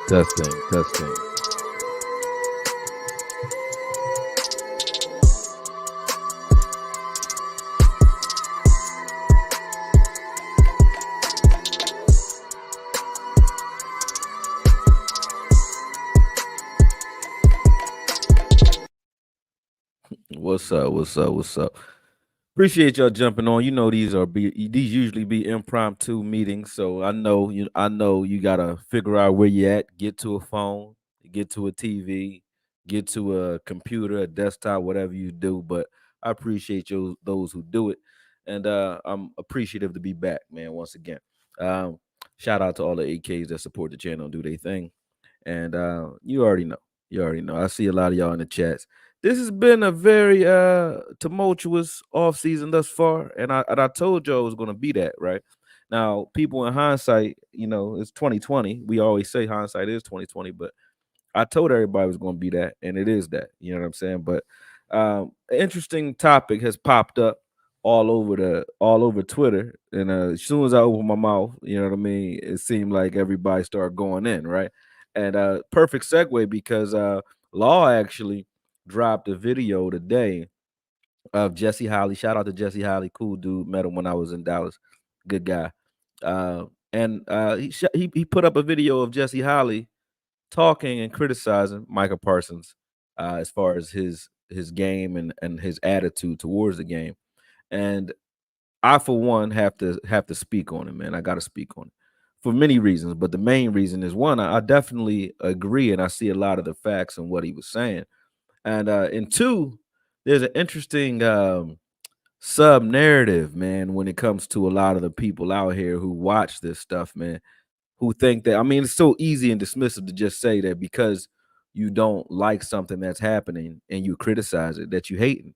Testing. What's up? Appreciate y'all jumping on. You know these usually be impromptu meetings, so I know you gotta figure out where you at, get to a phone, get to a TV, get to a computer, a desktop, whatever you do. But I appreciate those who do it, and I'm appreciative to be back, man. Once again, um, shout out to all the AKs that support the channel and do their thing. And you already know. You already know. I see a lot of y'all in the chats. This has been a very tumultuous off season thus far, and I told y'all it was going to be that, right? Now, people in hindsight, it's 2020. We always say hindsight is 2020, but I told everybody it was going to be that, and it is that. You know what I'm saying? But an interesting topic has popped up all over Twitter, and as soon as I opened my mouth, you know what I mean, it seemed like everybody started going in, right? And perfect segue because Law actually dropped a video today of Jesse Holly. Shout out to Jesse Holly, cool dude. Met him when I was in Dallas, good guy. And he put up a video of Jesse Holly talking and criticizing Micah Parsons as far as his game and his attitude towards the game. And I, for one, have to speak on it, man. I got to speak on it for many reasons, but the main reason is one, I definitely agree, and I see a lot of the facts and what he was saying, and two, there's an interesting sub narrative, man, when it comes to a lot of the people out here who watch this stuff, man, who think that, I mean, it's so easy and dismissive to just say that because you don't like something that's happening and you criticize it, that you hating.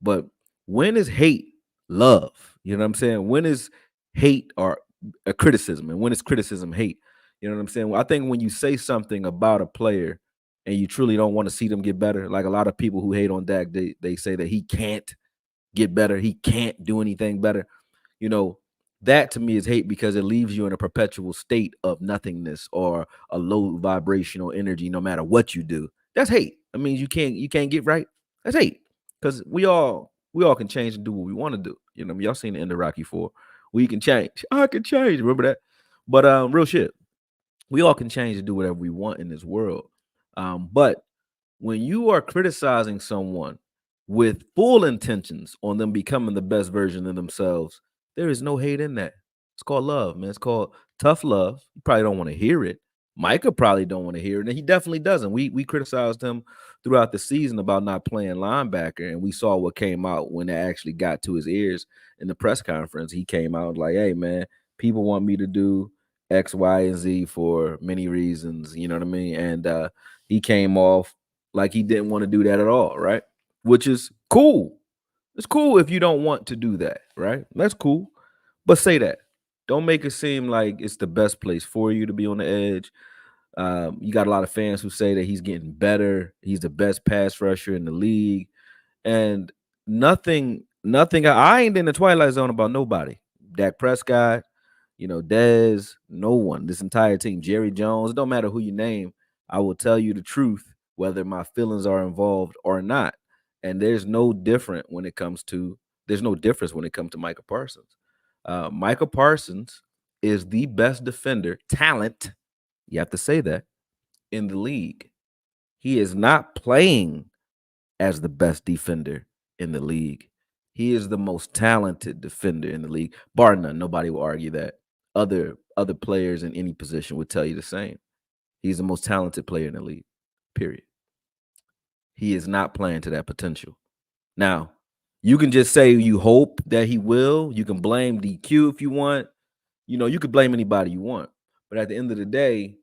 But when is hate love? You know what I'm saying? When is hate or a criticism, and when is criticism hate? You know what I'm saying? Well, I think when you say something about a player and you truly don't want to see them get better, like a lot of people who hate on Dak, they say that he can't get better, he can't do anything better. You know, that to me is hate because it leaves you in a perpetual state of nothingness or a low vibrational energy no matter what you do. That's hate. I mean, you can't get right. That's hate. Because we all can change and do what we want to do. You know, y'all seen the end of Rocky 4. We can change. I can change. Remember that? But real shit. We all can change and do whatever we want in this world. But when you are criticizing someone with full intentions on them becoming the best version of themselves, there is no hate in that. It's called love, man. It's called tough love. You probably don't want to hear it. Micah probably don't want to hear it, and he definitely doesn't. We criticized him throughout the season about not playing linebacker, and we saw what came out when it actually got to his ears in the press conference. He came out like, "Hey, man, people want me to do X, Y, and Z for many reasons." You know what I mean? And he came off like he didn't want to do that at all, right? Which is cool. It's cool if you don't want to do that, right? That's cool. But say that. Don't make it seem like it's the best place for you to be on the edge. You got a lot of fans who say that he's getting better. He's the best pass rusher in the league. And nothing, I ain't in the twilight zone about nobody. Dak Prescott, Dez, no one, this entire team, Jerry Jones, it don't matter who you name. I will tell you the truth, whether my feelings are involved or not. And there's no difference when it comes to Micah Parsons. Micah Parsons is the best defender, talent, you have to say that, in the league. He is not playing as the best defender in the league. He is the most talented defender in the league, bar none. Nobody will argue that. Other players in any position would tell you the same. He's the most talented player in the league. Period. He is not playing to that potential. Now, you can just say you hope that he will. You can blame DQ if you want. You could blame anybody you want. But at the end of the day,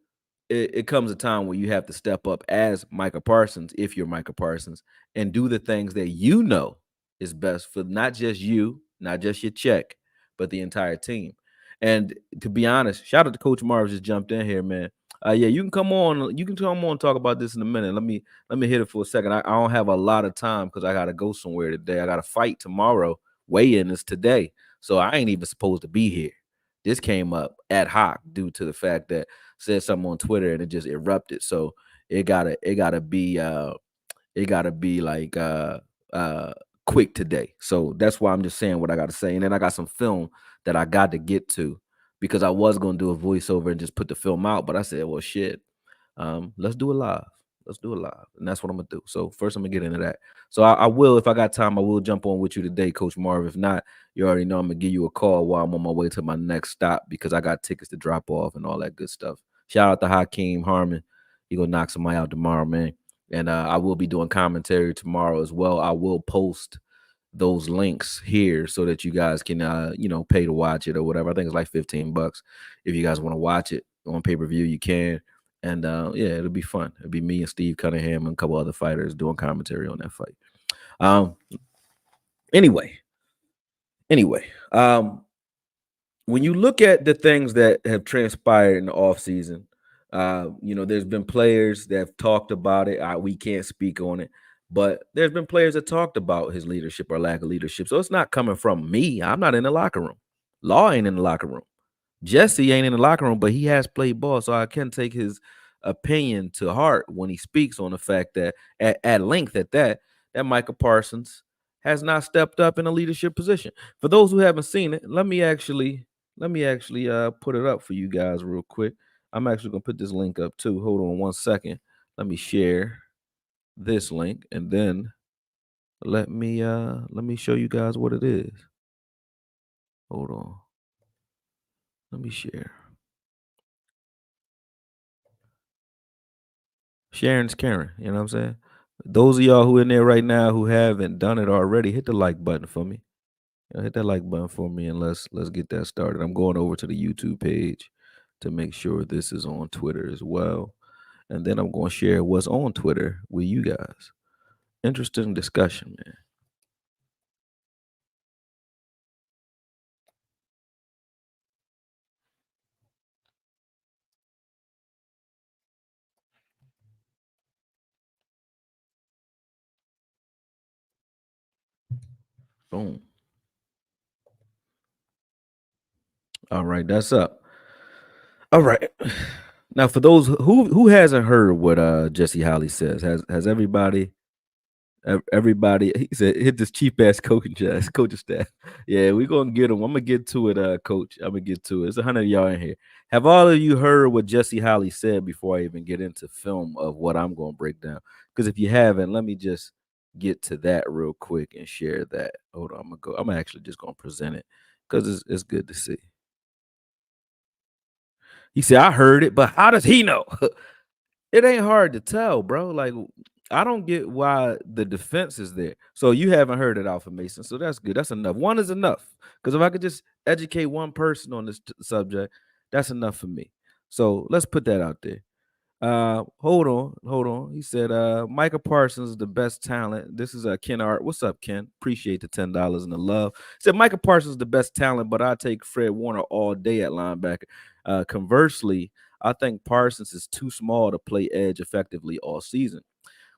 it comes a time where you have to step up as Micah Parsons, if you're Micah Parsons, and do the things that you know is best for not just you, not just your check, but the entire team. And to be honest, shout out to Coach Marv just jumped in here, man. Yeah, you can come on. You can come on and talk about this in a minute. Let me hit it for a second. I don't have a lot of time because I gotta go somewhere today. I got to fight tomorrow. Weigh-in is today, so I ain't even supposed to be here. This came up ad hoc due to the fact that said something on Twitter and it just erupted. So it gotta be like quick today. So that's why I'm just saying what I gotta say. And then I got some film that I got to get to because I was gonna do a voiceover and just put the film out, but I said, well, shit, let's do it live. Let's do it live. And that's what I'm gonna do. So first I'm gonna get into that. So I will, if I got time, I will jump on with you today, Coach Marv. If not, you already know I'm gonna give you a call while I'm on my way to my next stop because I got tickets to drop off and all that good stuff. Shout out to Hakeem Harmon. He gonna knock somebody out tomorrow, man. And I will be doing commentary tomorrow as well. I will post those links here so that you guys can pay to watch it or whatever. I think it's like $15 if you guys want to watch it on pay-per-view. You can. And yeah, it'll be fun. It'll be me and Steve Cunningham and a couple other fighters doing commentary on that fight. Anyway, when you look at the things that have transpired in the offseason, there's been players that have talked about it. We can't speak on it, but there's been players that talked about his leadership or lack of leadership. So it's not coming from me. I'm not in the locker room. Law ain't in the locker room. Jesse ain't in the locker room, but he has played ball, so I can take his opinion to heart when he speaks on the fact that at length that Micah Parsons has not stepped up in a leadership position. For those who haven't seen it, let me actually put it up for you guys real quick. I'm actually gonna put this link up too. Hold on one second. Let me share this link and then let me show you guys what it is. Hold on. Let me share. Sharon's Karen, you know what I'm saying? Those of y'all who in there right now who haven't done it already, hit the like button for me. Hit that like button for me and let's get that started. I'm going over to the YouTube page to make sure this is on Twitter as well. And then I'm going to share what's on Twitter with you guys. Interesting discussion, man. Boom. All right, that's up. All right. Now, for those who hasn't heard what Jesse Holly says, has everybody, he said, hit this cheap ass coaching staff. Yeah, we're gonna get him. I'm gonna get to it, coach. I'm gonna get to it. It's 100 of y'all in here. Have all of you heard what Jesse Holly said before I even get into film of what I'm gonna break down? Because if you haven't, let me just get to that real quick and share that. Hold on, I'm actually just gonna present it because it's good to see. He said, I heard it, but how does he know? It ain't hard to tell, bro. Like, I don't get why the defense is there. So you haven't heard it, Alpha Mason. So that's good. That's enough. One is enough. Because if I could just educate one person on this subject, that's enough for me. So let's put that out there. Hold on. He said, Micah Parsons is the best talent. This is Ken Art. What's up, Ken? Appreciate the $10 and the love. He said Micah Parsons is the best talent, but I take Fred Warner all day at linebacker. Conversely, I think Parsons is too small to play edge effectively all season.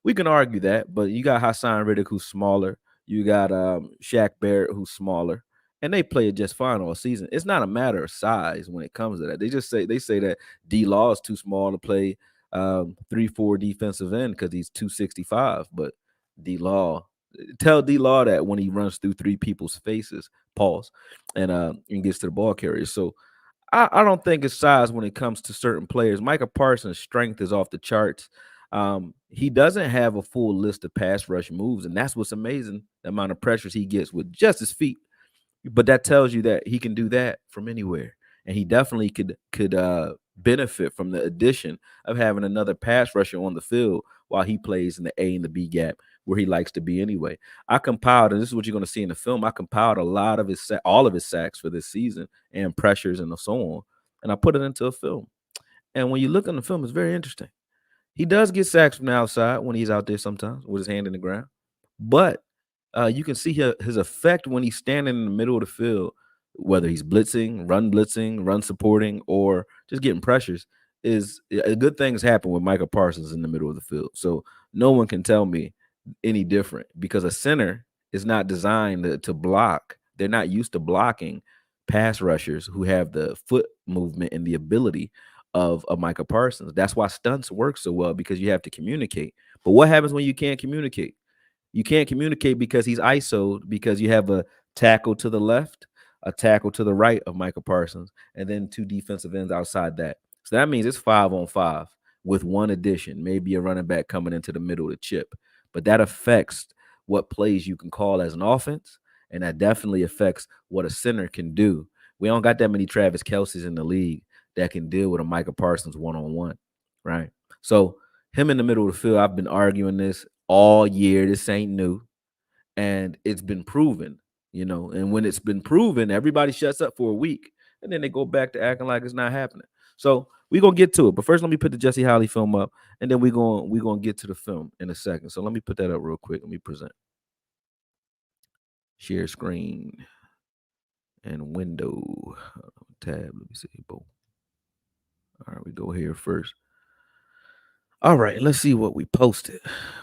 We can argue that, but you got Hassan Riddick, who's smaller. You got Shaq Barrett, who's smaller, and they play it just fine all season. It's not a matter of size when it comes to that. They say that D Law is too small to play 3-4 defensive end because he's 265, but D Law Tell D-Law that when he runs through 3 people's faces, pause, and gets to the ball carrier. So I don't think it's size when it comes to certain players. Micah Parsons' strength is off the charts. He doesn't have a full list of pass rush moves, and that's what's amazing, the amount of pressures he gets with just his feet. But that tells you that he can do that from anywhere, and he definitely could benefit from the addition of having another pass rusher on the field while he plays in the A and the B gap where he likes to be anyway. I compiled, and this is what you're going to see in the film, I compiled a lot of all of his sacks for this season and pressures and so on, and I put it into a film. And when you look on the film, it's very interesting. He does get sacks from the outside when he's out there sometimes with his hand in the ground, but you can see his effect when he's standing in the middle of the field, whether he's blitzing, run supporting, or just getting pressures. Is good things happen with Micah Parsons in the middle of the field. So no one can tell me any different, because a center is not designed to block. They're not used to blocking pass rushers who have the foot movement and the ability of Micah Parsons. That's why stunts work so well, because you have to communicate. But what happens when you can't communicate? You can't communicate because he's ISO'd, because you have a tackle to the left, a tackle to the right of Micah Parsons, and then 2 defensive ends outside that. So that means it's 5-on-5 with one addition, maybe a running back coming into the middle of the chip. But that affects what plays you can call as an offense, and that definitely affects what a center can do. We don't got that many Travis Kelce's in the league that can deal with a Micah Parsons one-on-one, right? So him in the middle of the field, I've been arguing this all year. This ain't new, and it's been proven, and when it's been proven, everybody shuts up for a week, and then they go back to acting like it's not happening. So we're gonna get to it, but first let me put the Jesse Holley film up, and then we're gonna get to the film in a second. So let me put that up real quick. Let me present, share screen, and window tab. Let me see. Boom. All right, we go here first. All right, let's see what we posted.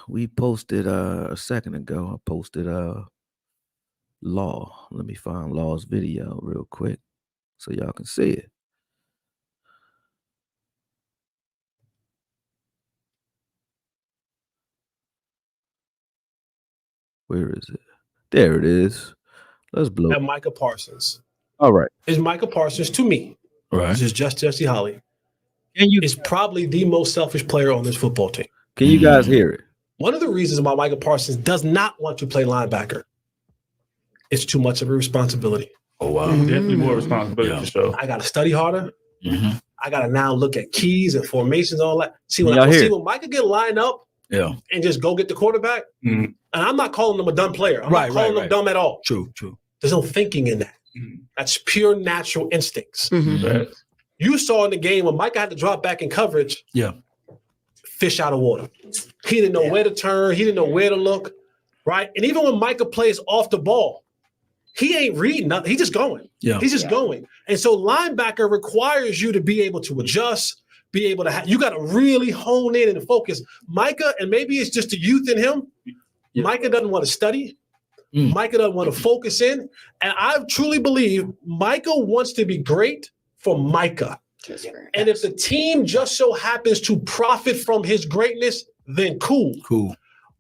We posted a second ago. I posted Law. Let me find Law's video real quick so y'all can see it. Where is it? There it is. Let's blow. And Micah Parsons. All right. Is Micah Parsons, to me, Right. this is just Jesse Holley, Can you is probably the most selfish player on this football team. Can you guys hear it? One of the reasons why Micah Parsons does not want to play linebacker, it's too much of a responsibility. Oh, wow. Definitely more responsibility for sure. I got to study harder. Mm-hmm. I got to now look at keys and formations, all that. See, when Micah get lined up and just go get the quarterback, and I'm not calling him a dumb player. I'm not calling him dumb at all. True. There's no thinking in that. That's pure natural instincts. You saw in the game when Micah had to drop back in coverage, fish out of water. He didn't know where to turn. He didn't know where to look, right? And even when Micah plays off the ball, he ain't reading nothing. He's just going. He's just going. And so linebacker requires you to be able to adjust, be able to you got to really hone in and focus. Micah, and maybe it's just the youth in him, Micah doesn't want to study. Micah doesn't want to focus in. And I truly believe Micah wants to be great for Micah. And if the team just so happens to profit from his greatness, then cool.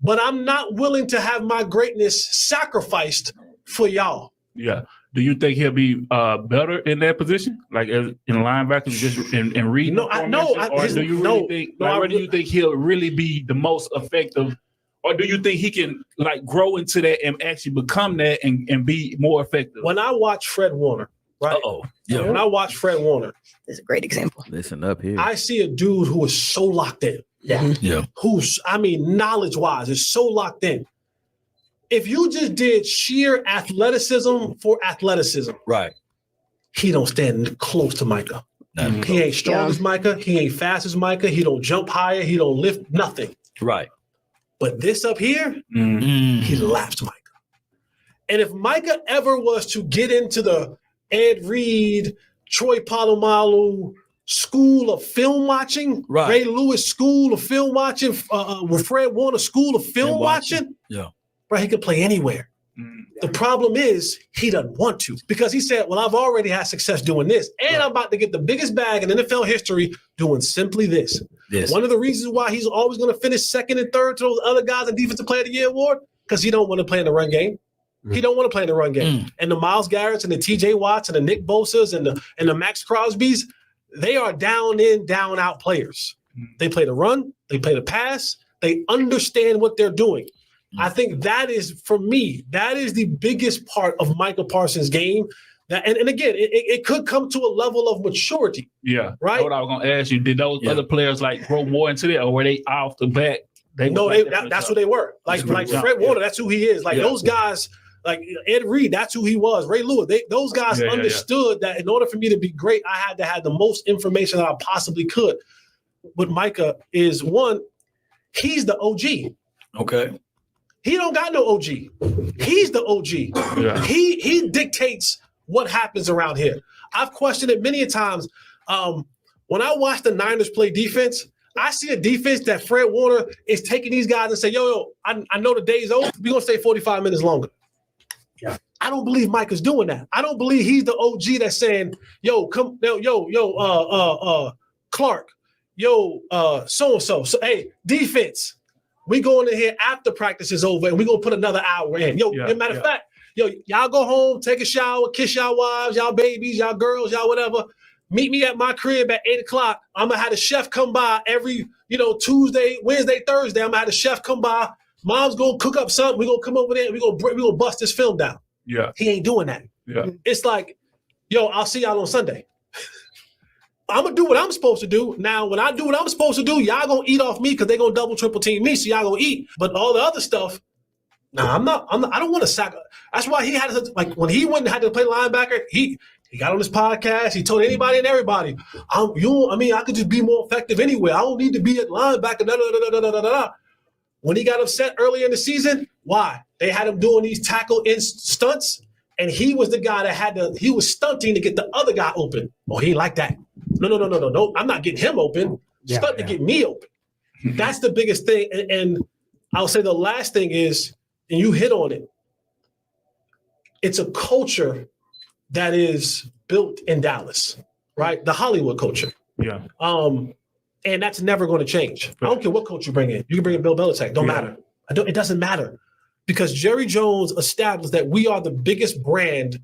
But I'm not willing to have my greatness sacrificed for y'all. Yeah. Do you think he'll be better in that position, like in linebacker, just in reading? No, or do you really think? Where do you think he'll really be the most effective? Or do you think he can grow into that and actually become that and be more effective? When I watch Fred Warner, right? When I watch Fred Warner, it's a great example. Listen up here. I see a dude who is so locked in. Who's, knowledge-wise, is so locked in. If you just did sheer athleticism for athleticism, he don't stand close to Micah. He ain't strong as Micah. He ain't fast as Micah. He don't jump higher. He don't lift nothing. But this up here, he laps Micah. And if Micah ever was to get into the Ed Reed, Troy Polamalu school of film watching, Ray Lewis school of film watching, with Fred Warner school of film watching, he could play anywhere. The problem is he doesn't want to, because he said, well, I've already had success doing this, and I'm about to get the biggest bag in NFL history doing simply this. One of the reasons why he's always going to finish second and third to those other guys in Defensive Player of the Year award, Because he don't want to play in the run game. He don't want to play in the run game. And the Myles Garretts and the TJ Watts and the Nick Bosas and the Max Crosbys, they are down in, down out players. They play the run, they play the pass, they understand what they're doing. I think that is, for me, that is the biggest part of Micah Parsons' game. That, and again, it could come to a level of maturity. Yeah. Right? That's what I was going to ask you. Did those other players like grow more into that, or were they off the bat? That's who they were. Like Fred Warner, that's who he is. Like those guys, like Ed Reed, that's who he was. Ray Lewis, those guys understood that in order for me to be great, I had to have the most information that I possibly could. But Micah is one, he's the OG. Okay. He don't got no OG. He's the OG. Yeah. He dictates what happens around here. I've questioned it many a times. When I watch the Niners play defense, I see a defense that Fred Warner is taking these guys and say, yo, I know the day's over. We're going to stay 45 minutes longer. Yeah. I don't believe Micah's doing that. I don't believe he's the OG that's saying, yo, come, Clark, so-and-so. So, hey, defense, we going in here after practice is over and we're going to put another hour in. Matter of fact, y'all go home, take a shower, kiss y'all wives, y'all babies, y'all girls, y'all whatever. Meet me at my crib at 8 o'clock. I'm going to have the chef come by every, Tuesday, Wednesday, Thursday. I'm going to have the chef come by. Mom's going to cook up something. We're going to come over there and we're going to bust this film down. Yeah. He ain't doing that. Yeah. It's like, I'll see y'all on Sunday. I'm going to do what I'm supposed to do. Now, when I do what I'm supposed to do, y'all going to eat off me because they're going to double, triple team me, so y'all going to eat. But all the other stuff, I don't want to sack. That's why he had to, like, when he went and had to play linebacker, he got on his podcast. He told anybody and everybody, I could just be more effective anywhere. I don't need to be at linebacker. When he got upset earlier in the season, why? They had him doing these tackle in stunts, and he was the guy that he was stunting to get the other guy open. Oh, he ain't like that. No. I'm not getting him open. Stunt to get me open. That's the biggest thing. And I'll say the last thing is, and you hit on it, it's a culture that is built in Dallas, right? The Hollywood culture. Yeah. And that's never going to change. I don't care what coach you bring in. You can bring in Bill Belichick. Don't matter. It doesn't matter. Because Jerry Jones established that we are the biggest brand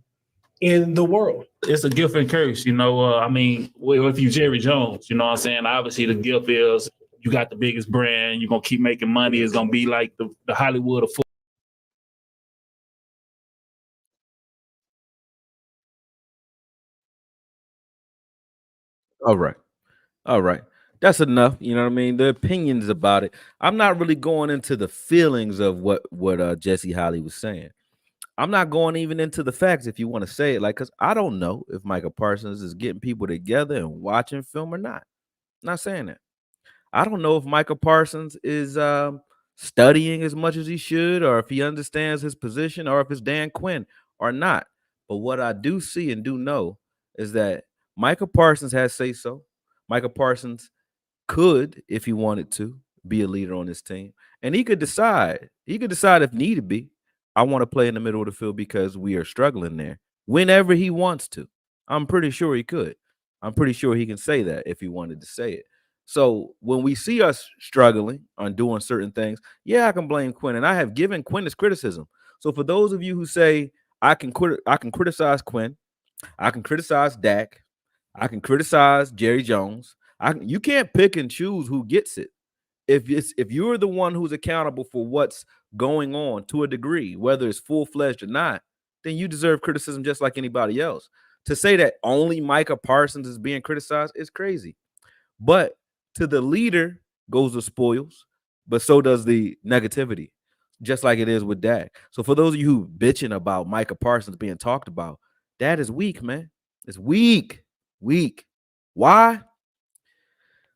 in the world. It's a gift and curse, if you Jerry Jones, you know what I'm saying? Obviously, the gift is you got the biggest brand. You're going to keep making money. It's going to be like the Hollywood of football. All right. That's enough. You know what I mean? The opinions about it. I'm not really going into the feelings of what Jesse Holly was saying. I'm not going even into the facts if you want to say it, because I don't know if Micah Parsons is getting people together and watching film or not. I'm not saying that. I don't know if Micah Parsons is studying as much as he should, or if he understands his position, or if it's Dan Quinn or not. But what I do see and do know is that Micah Parsons has say so. Micah Parsons could, if he wanted to, be a leader on this team. And he could decide. If need be, I want to play in the middle of the field because we are struggling there whenever he wants to. I'm pretty sure he could. I'm pretty sure he can say that if he wanted to say it. So when we see us struggling on doing certain things, I can blame Quinn. And I have given Quinn this criticism. So for those of you who say I can criticize Quinn, I can criticize Dak, I can criticize Jerry Jones. You can't pick and choose who gets it. If you're the one who's accountable for what's going on to a degree, whether it's full-fledged or not, then you deserve criticism just like anybody else. To say that only Micah Parsons is being criticized is crazy. But to the leader goes the spoils, but so does the negativity, just like it is with Dak. So for those of you who bitching about Micah Parsons being talked about, that is weak, man. It's weak. Why?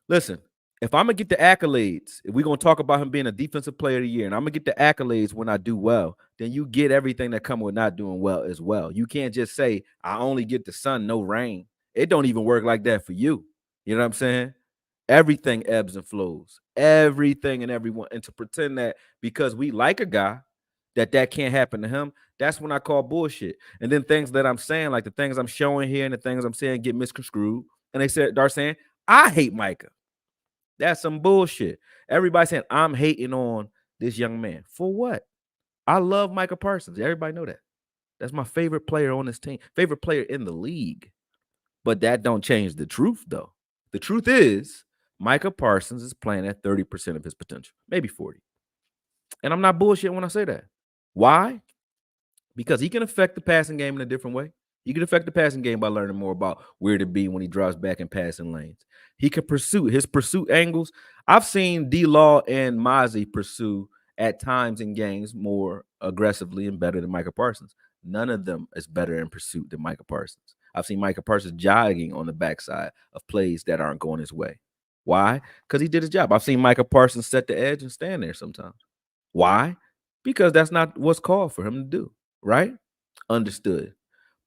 Listen, if I'm going to get the accolades, if we're going to talk about him being a defensive player of the year, and I'm going to get the accolades when I do well, then you get everything that comes with not doing well as well. You can't just say, I only get the sun, no rain. It don't even work like that for you. You know what I'm saying? Everything ebbs and flows. Everything and everyone. And to pretend that because we like a guy, that can't happen to him, that's when I call bullshit. And then things that I'm saying, like the things I'm showing here and the things I'm saying get misconstrued. And they start saying, I hate Micah. That's some bullshit. Everybody saying I'm hating on this young man. For what? I love Micah Parsons. Everybody know that. That's my favorite player on this team, favorite player in the league. But that don't change the truth, though. The truth is Micah Parsons is playing at 30% of his potential, maybe 40. And I'm not bullshitting when I say that. Why? Because he can affect the passing game in a different way. He can affect the passing game by learning more about where to be when he drops back in passing lanes. He can pursue his pursuit angles. I've seen D-Law and Mozzie pursue at times in games more aggressively and better than Micah Parsons. None of them is better in pursuit than Micah Parsons. I've seen Micah Parsons jogging on the backside of plays that aren't going his way. Why? Because he did his job. I've seen Micah Parsons set the edge and stand there sometimes. Why? Because that's not what's called for him to do, right? Understood.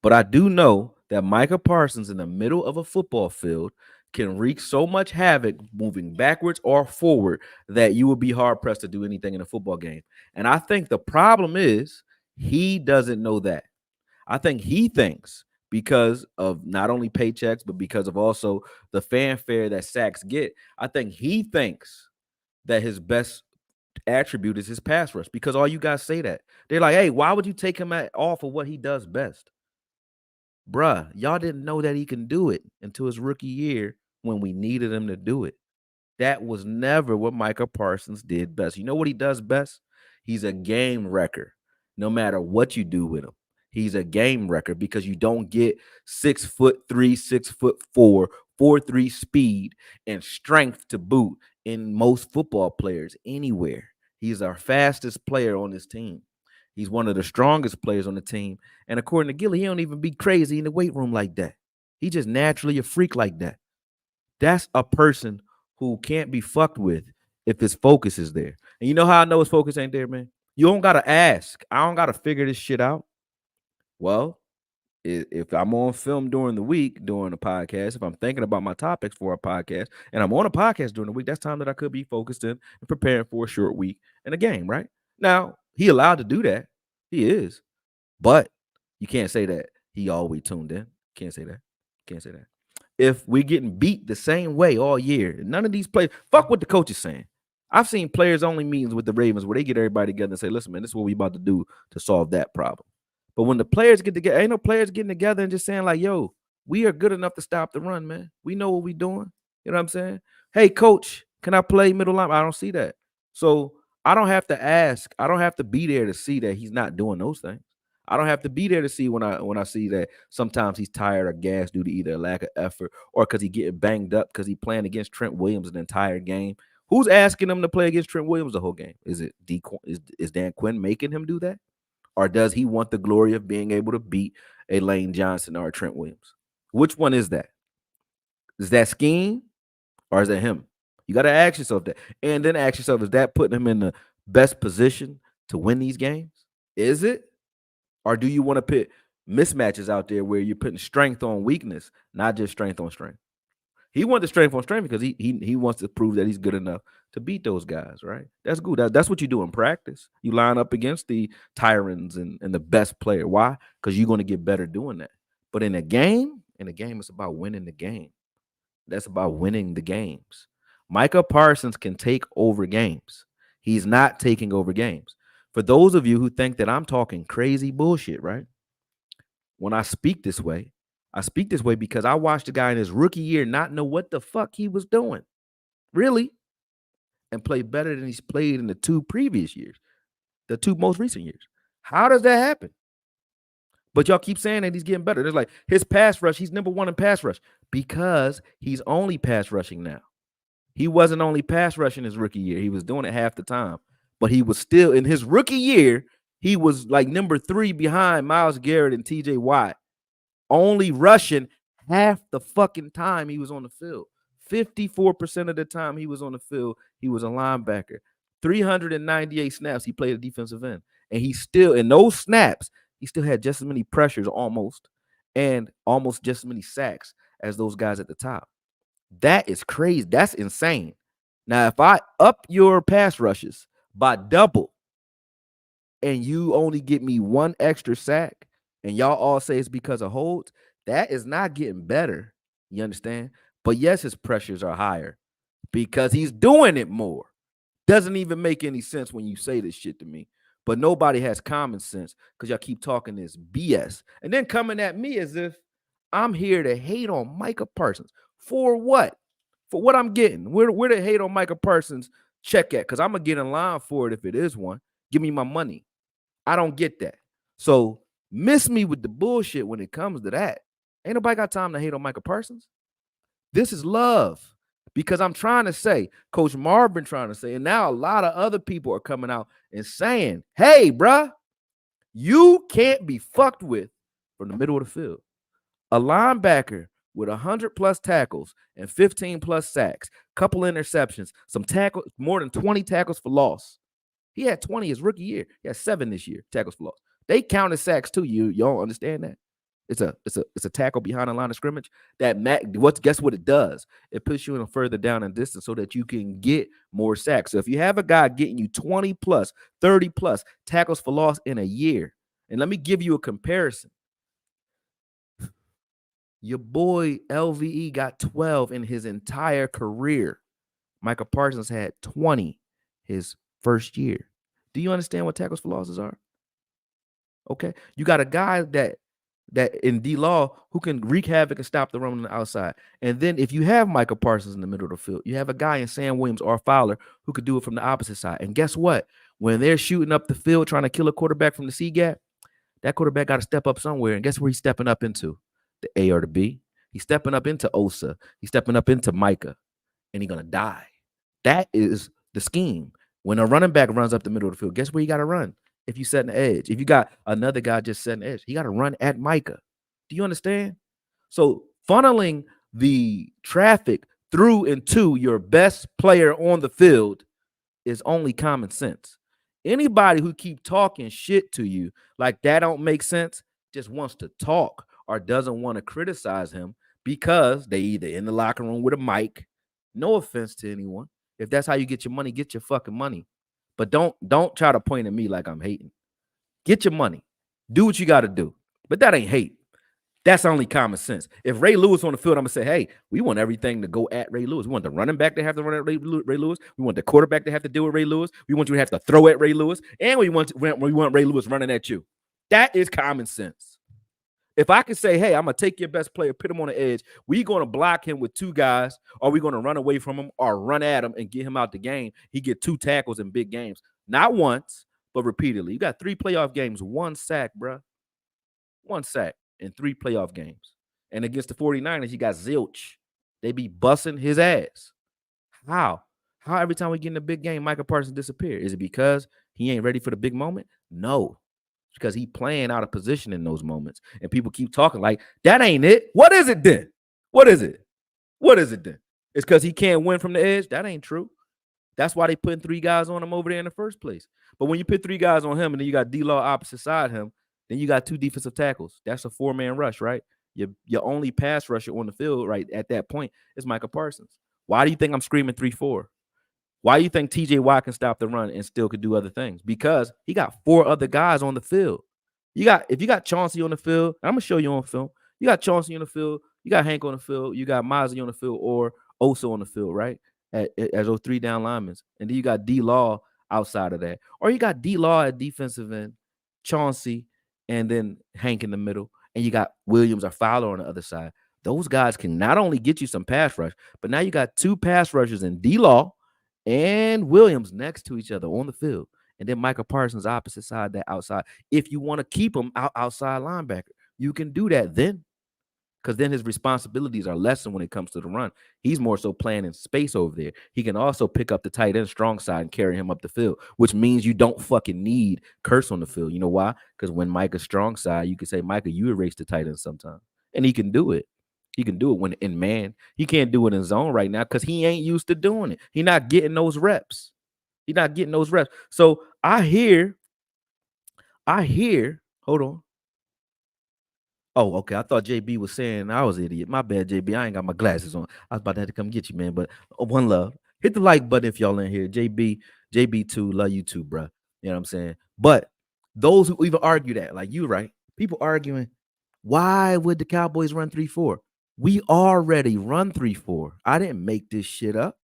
But I do know that Micah Parsons in the middle of a football field can wreak so much havoc moving backwards or forward that you will be hard-pressed to do anything in a football game. And I think the problem is he doesn't know that. I think he thinks because of not only paychecks, but because of also the fanfare that sacks get, I think he thinks that his best attribute is his pass rush, because all you guys say that. They're like, hey, why would you take him off of what he does best? Bruh, y'all didn't know that he can do it until his rookie year when we needed him to do it. That was never what Micah Parsons did best. You know what he does best? He's a game wrecker. No matter what you do with him, he's a game wrecker because you don't get 6'3", 6'4", 4.3 speed and strength to boot in most football players anywhere. He's our fastest player on this team. He's one of the strongest players on the team. And according to Gilly, he don't even be crazy in the weight room like that. He just naturally a freak like that. That's a person who can't be fucked with if his focus is there. And you know how I know his focus ain't there, man? You don't got to ask. I don't got to figure this shit out. Well, if I'm on film during the week, during a podcast, if I'm thinking about my topics for a podcast, and I'm on a podcast during the week, that's time that I could be focused in and preparing for a short week and a game, right? Now, he allowed to do that. He is. But you can't say that he always tuned in. Can't say that. Can't say that. If we're getting beat the same way all year, none of these players, fuck what the coach is saying. I've seen players only meetings with the Ravens where they get everybody together and say, listen, man, this is what we about to do to solve that problem. But when the players get together, ain't no players getting together and just saying like, yo, we are good enough to stop the run, man. We know what we're doing. You know what I'm saying? Hey, coach, can I play middle line? I don't see that. So I don't have to ask. I don't have to be there to see that he's not doing those things. I don't have to be there to see when I see that sometimes he's tired or gassed due to either a lack of effort or because he getting banged up because he playing against Trent Williams the entire game. Who's asking him to play against Trent Williams the whole game? Is it is Dan Quinn making him do that? Or does he want the glory of being able to beat a Lane Johnson or a Trent Williams? Which one is that? Is that scheme or is that him? You got to ask yourself that. And then ask yourself, is that putting him in the best position to win these games? Is it? Or do you want to put mismatches out there where you're putting strength on weakness, not just strength on strength? He wants the strength on strength because he wants to prove that he's good enough to beat those guys, right? That's good. That's what you do in practice. You line up against the tyrants and the best player. Why? Because you're going to get better doing that. But in a game, it's about winning the game. That's about winning the games. Micah Parsons can take over games. He's not taking over games. For those of you who think that I'm talking crazy bullshit, right? When I speak this way because I watched a guy in his rookie year not know what the fuck he was doing, really, and play better than he's played in the two previous years, the two most recent years. How does that happen? But y'all keep saying that he's getting better. There's like his pass rush, he's number one in pass rush because he's only pass rushing now. He wasn't only pass rushing his rookie year. He was doing it half the time. But he was still, in his rookie year, he was like number 3 behind Myles Garrett and TJ Watt. Only rushing half the fucking time he was on the field. 54% of the time he was on the field, he was a linebacker. 398 snaps, he played a defensive end. And he still, in those snaps, he still had just as many pressures almost, and almost just as many sacks as those guys at the top. That is crazy. That's insane. Now, if I up your pass rushes by double and you only get me one extra sack and y'all all say it's because of holds, that is not getting better. You understand? But yes, his pressures are higher because he's doing it more. Doesn't even make any sense when you say this shit to me. but nobody has common sense because y'all keep talking this BS and then coming at me as if I'm here to hate on Micah Parsons. For what? For what I'm getting? Where the hate on Micah Parsons check at? Because I'm going to get in line for it if it is one. Give me my money. I don't get that. So miss me with the bullshit when it comes to that. Ain't nobody got time to hate on Micah Parsons. This is love. Because I'm trying to say, Coach Marvin trying to say, and now a lot of other people are coming out and saying, hey, bruh, you can't be fucked with from the middle of the field. A linebacker with 100+ tackles and 15+ sacks, couple interceptions, some tackles, more than 20 tackles for loss. He had 20 his rookie year. He had 7 this year, tackles for loss. They counted sacks too. You don't understand that? It's a tackle behind the line of scrimmage. Guess what it does? It puts you in a further down in distance so that you can get more sacks. So if you have a guy getting you 20+, 30+ tackles for loss in a year, and let me give you a comparison. Your boy LVE got 12 in his entire career. Micah Parsons had 20 his first year. Do you understand what tackles for losses are? Okay. You got a guy that in D-Law who can wreak havoc and stop the run on the outside. And then if you have Micah Parsons in the middle of the field, you have a guy in Sam Williams or Fowler who could do it from the opposite side. And guess what? When they're shooting up the field trying to kill a quarterback from the C gap, that quarterback got to step up somewhere. And guess where he's stepping up into? The A or the B. He's stepping up into Osa. He's stepping up into Micah. And he's going to die. That is the scheme. When a running back runs up the middle of the field, guess where you got to run? If you set an edge, if you got another guy just setting edge, he got to run at Micah. Do you understand? So funneling the traffic through into your best player on the field is only common sense. Anybody who keep talking shit to you like that don't make sense just wants to talk or doesn't want to criticize him because they either in the locker room with a mic. No offense to anyone. If that's how you get your money, get your fucking money. But don't try to point at me like I'm hating. Get your money. Do what you got to do. But that ain't hate. That's only common sense. If Ray Lewis on the field, I'm going to say, hey, we want everything to go at Ray Lewis. We want the running back to have to run at Ray Lewis. We want the quarterback to have to deal with Ray Lewis. We want you to have to throw at Ray Lewis. And we want Ray Lewis running at you. That is common sense. If I can say, hey, I'm going to take your best player, put him on the edge, we going to block him with 2 guys, or we going to run away from him or run at him and get him out the game. He get 2 tackles in big games. Not once, but repeatedly. You got 3 playoff games, 1 sack, bro. 1 sack in 3 playoff games. And against the 49ers, you got zilch. They be busting his ass. How? How every time we get in a big game, Micah Parsons disappear? Is it because he ain't ready for the big moment? No. Because he playing out of position in those moments. And people keep talking like, that ain't it. What is it then? What is it? What is it then? It's because he can't win from the edge? That ain't true. That's why they putting 3 guys on him over there in the first place. But when you put 3 guys on him and then you got D-Law opposite side him, then you got 2 defensive tackles. That's a 4-man rush, right? Your only pass rusher on the field right at that point is Micah Parsons. Why do you think I'm screaming 3-4? Why do you think TJ Watt can stop the run and still could do other things? Because he got 4 other guys on the field. If you got Chauncey on the field, I'm gonna show you on film. You got Chauncey on the field, you got Hank on the field, you got Mozzie on the field, or Osa on the field, right? As those 3 down linemen. And then you got D-Law outside of that. Or you got D-Law at defensive end, Chauncey, and then Hank in the middle. And you got Williams or Fowler on the other side. Those guys can not only get you some pass rush, but now you got 2 pass rushers in D-Law and Williams next to each other on the field. And then Micah Parsons opposite side, that outside. If you want to keep him outside linebacker, you can do that then. Because then his responsibilities are lessened when it comes to the run. He's more so playing in space over there. He can also pick up the tight end strong side and carry him up the field, which means you don't fucking need Curse on the field. You know why? Because when Micah's strong side, you can say, Micah, you erase the tight end sometime. And he can do it. He can do it when in man. He can't do it in zone right now because he ain't used to doing it. He's not getting those reps. He's not getting those reps. So I hear, hold on. Oh, okay. I thought JB was saying I was an idiot. My bad, JB. I ain't got my glasses on. I was about to have to come get you, man. But one love. Hit the like button if y'all in here. JB too. Love you too, bro. You know what I'm saying? But those who even argue that, like you, right? People arguing, why would the Cowboys run 3-4? We already run 3-4. I didn't make this shit up.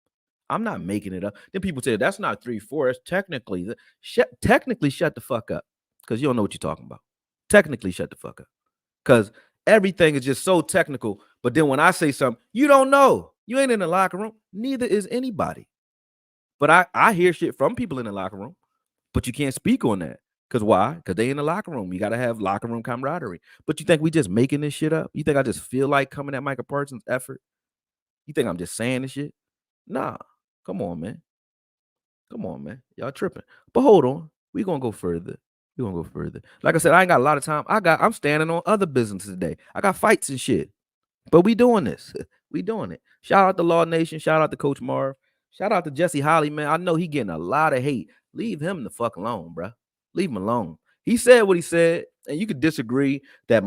I'm not making it up. Then people say that's not 3-4. It's technically shut the fuck up because you don't know what you're talking about. Technically, shut the fuck up because everything is just so technical. But then when I say something, you don't know. You ain't in the locker room. Neither is anybody. But I hear shit from people in the locker room, but you can't speak on that. Because why? Because they in the locker room. You got to have locker room camaraderie. But you think we just making this shit up? You think I just feel like coming at Micah Parsons' effort? You think I'm just saying this shit? Nah. Come on, man. Come on, man. Y'all tripping. But hold on. We gonna go further. We gonna go further. Like I said, I ain't got a lot of time. I'm standing on other businesses today. I got fights and shit. But we doing this. We doing it. Shout out to Law Nation. Shout out to Coach Marv. Shout out to Jesse Holly, man. I know he getting a lot of hate. Leave him the fuck alone, bro. Leave him alone. He said what he said, and you could disagree that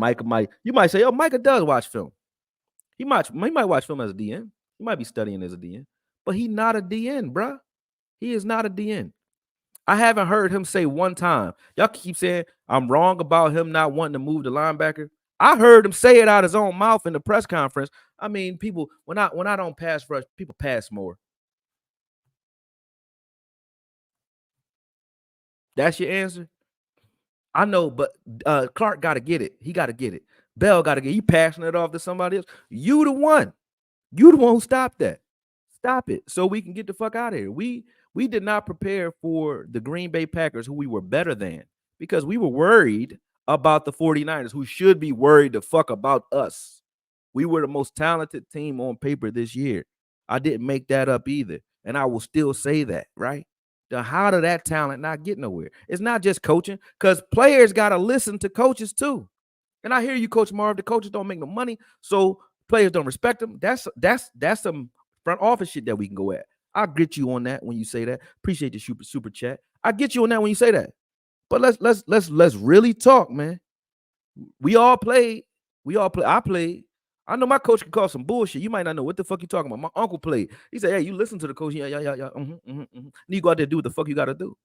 you might say, oh, Micah does watch film. He might watch film as a DN. He might be studying as a DN, but he not a DN, bro. He is not a DN. I haven't heard him say one time. Y'all keep saying I'm wrong about him not wanting to move the linebacker. I heard him say it out his own mouth in the press conference. I mean, people, when I don't pass rush, people pass more. That's your answer? I know, but Clark got to get it. He got to get it. Bell got to get it. He passing it off to somebody else. You the one. You the one who stopped that. Stop it so we can get the fuck out of here. We did not prepare for the Green Bay Packers, who we were better than, because we were worried about the 49ers, who should be worried the fuck about us. We were the most talented team on paper this year. I didn't make that up either, and I will still say that, right? How did that talent not get nowhere? It's not just coaching, because players got to listen to coaches too. And I hear you, Coach Marv. The coaches don't make no money, so players don't respect them. That's some front office shit that we can go at. I'll get you on that when you say that. Appreciate the super chat. I get you on that when you say that. But let's really talk, man. We all played. I played. I know my coach can call some bullshit. You might not know what the fuck you talking about. My uncle played. He said, "Hey, you listen to the coach. Yeah. And you go out there and do what the fuck you got to do."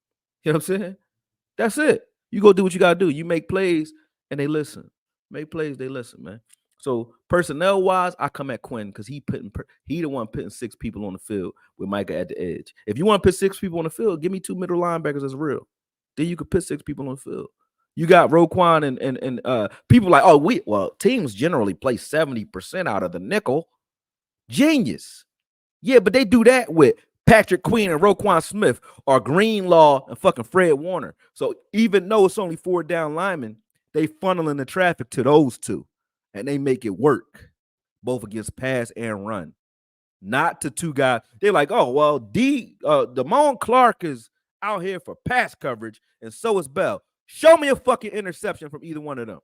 You know what I'm saying? That's it. You go do what you got to do. You make plays and they listen. Make plays, they listen, man. So personnel wise, I come at Quinn because he the one putting 6 people on the field with Micah at the edge. If you want to put 6 people on the field, give me 2 middle linebackers that's real. Then you could put 6 people on the field. You got Roquan and people like, teams generally play 70% out of the nickel. Genius. Yeah, but they do that with Patrick Queen and Roquan Smith or Greenlaw and fucking Fred Warner. So even though it's only 4 down linemen, they funneling the traffic to those 2. And they make it work, both against pass and run. Not to 2 guys. They're like, oh, well, Damone Clark is out here for pass coverage, and so is Bell. Show me a fucking interception from either one of them.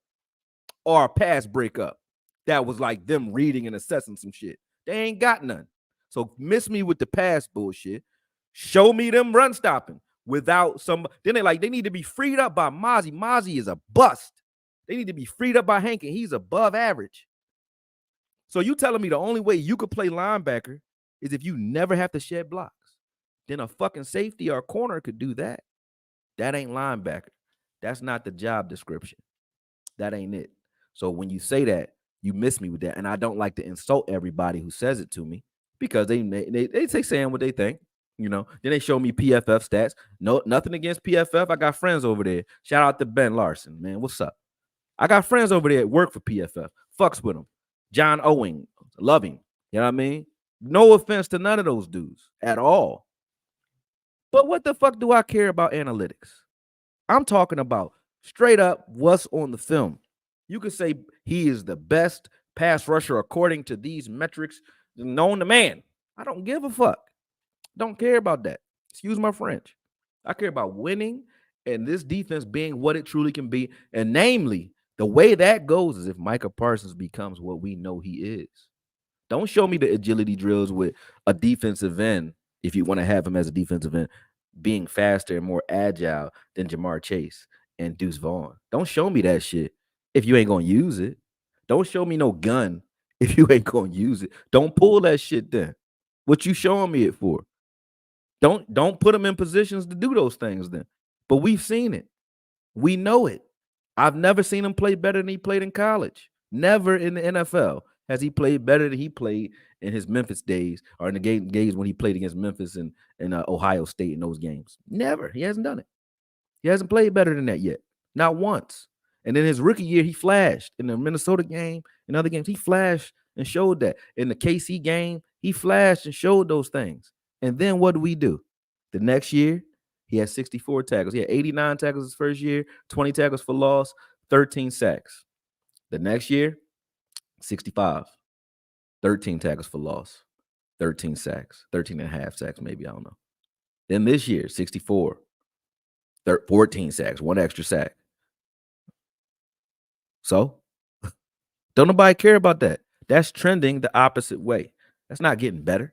Or a pass breakup. That was like them reading and assessing some shit. They ain't got none. So miss me with the pass bullshit. Show me them run stopping without some. Then they need to be freed up by Mozzie. Mozzie is a bust. They need to be freed up by Hank, and he's above average. So you telling me the only way you could play linebacker is if you never have to shed blocks. Then a fucking safety or a corner could do that. That ain't linebacker. That's not the job description. That ain't it. So when you say that, you miss me with that. And I don't like to insult everybody who says it to me because they say saying what they think. You know, then they show me PFF stats. No, nothing against PFF. I got friends over there. Shout out to Ben Larson, man. What's up? I got friends over there that work for PFF. Fucks with them. John Owing, love him. You know what I mean? No offense to none of those dudes at all. But what the fuck do I care about analytics? I'm talking about straight up what's on the film. You could say he is the best pass rusher according to these metrics known to man. I don't give a fuck. Don't care about that. Excuse my French. I care about winning and this defense being what it truly can be. And namely, the way that goes is if Micah Parsons becomes what we know he is. Don't show me the agility drills with a defensive end, if you want to have him as a defensive end, being faster and more agile than Jamar Chase and Deuce Vaughn. Don't show me that shit if you ain't going to use it. Don't show me no gun if you ain't going to use it. Don't pull that shit then. What you showing me it for? Don't put him in positions to do those things then. But we've seen it. We know it. I've never seen him play better than he played in college. Never in the NFL has he played better than he played in his Memphis days or in the games when he played against Memphis and Ohio State in those games. Never. He hasn't done it. He hasn't played better than that yet. Not once. And then his rookie year, he flashed in the Minnesota game and other games. He flashed and showed that. In the KC game, he flashed and showed those things. And then what do? The next year, he had 64 tackles. He had 89 tackles his first year, 20 tackles for loss, 13 sacks. The next year, 65, 13 tackles for loss, 13 sacks, 13 and a half sacks, maybe, I don't know. Then this year, 64, 14 sacks, one extra sack. So, don't nobody care about that. That's trending the opposite way. That's not getting better.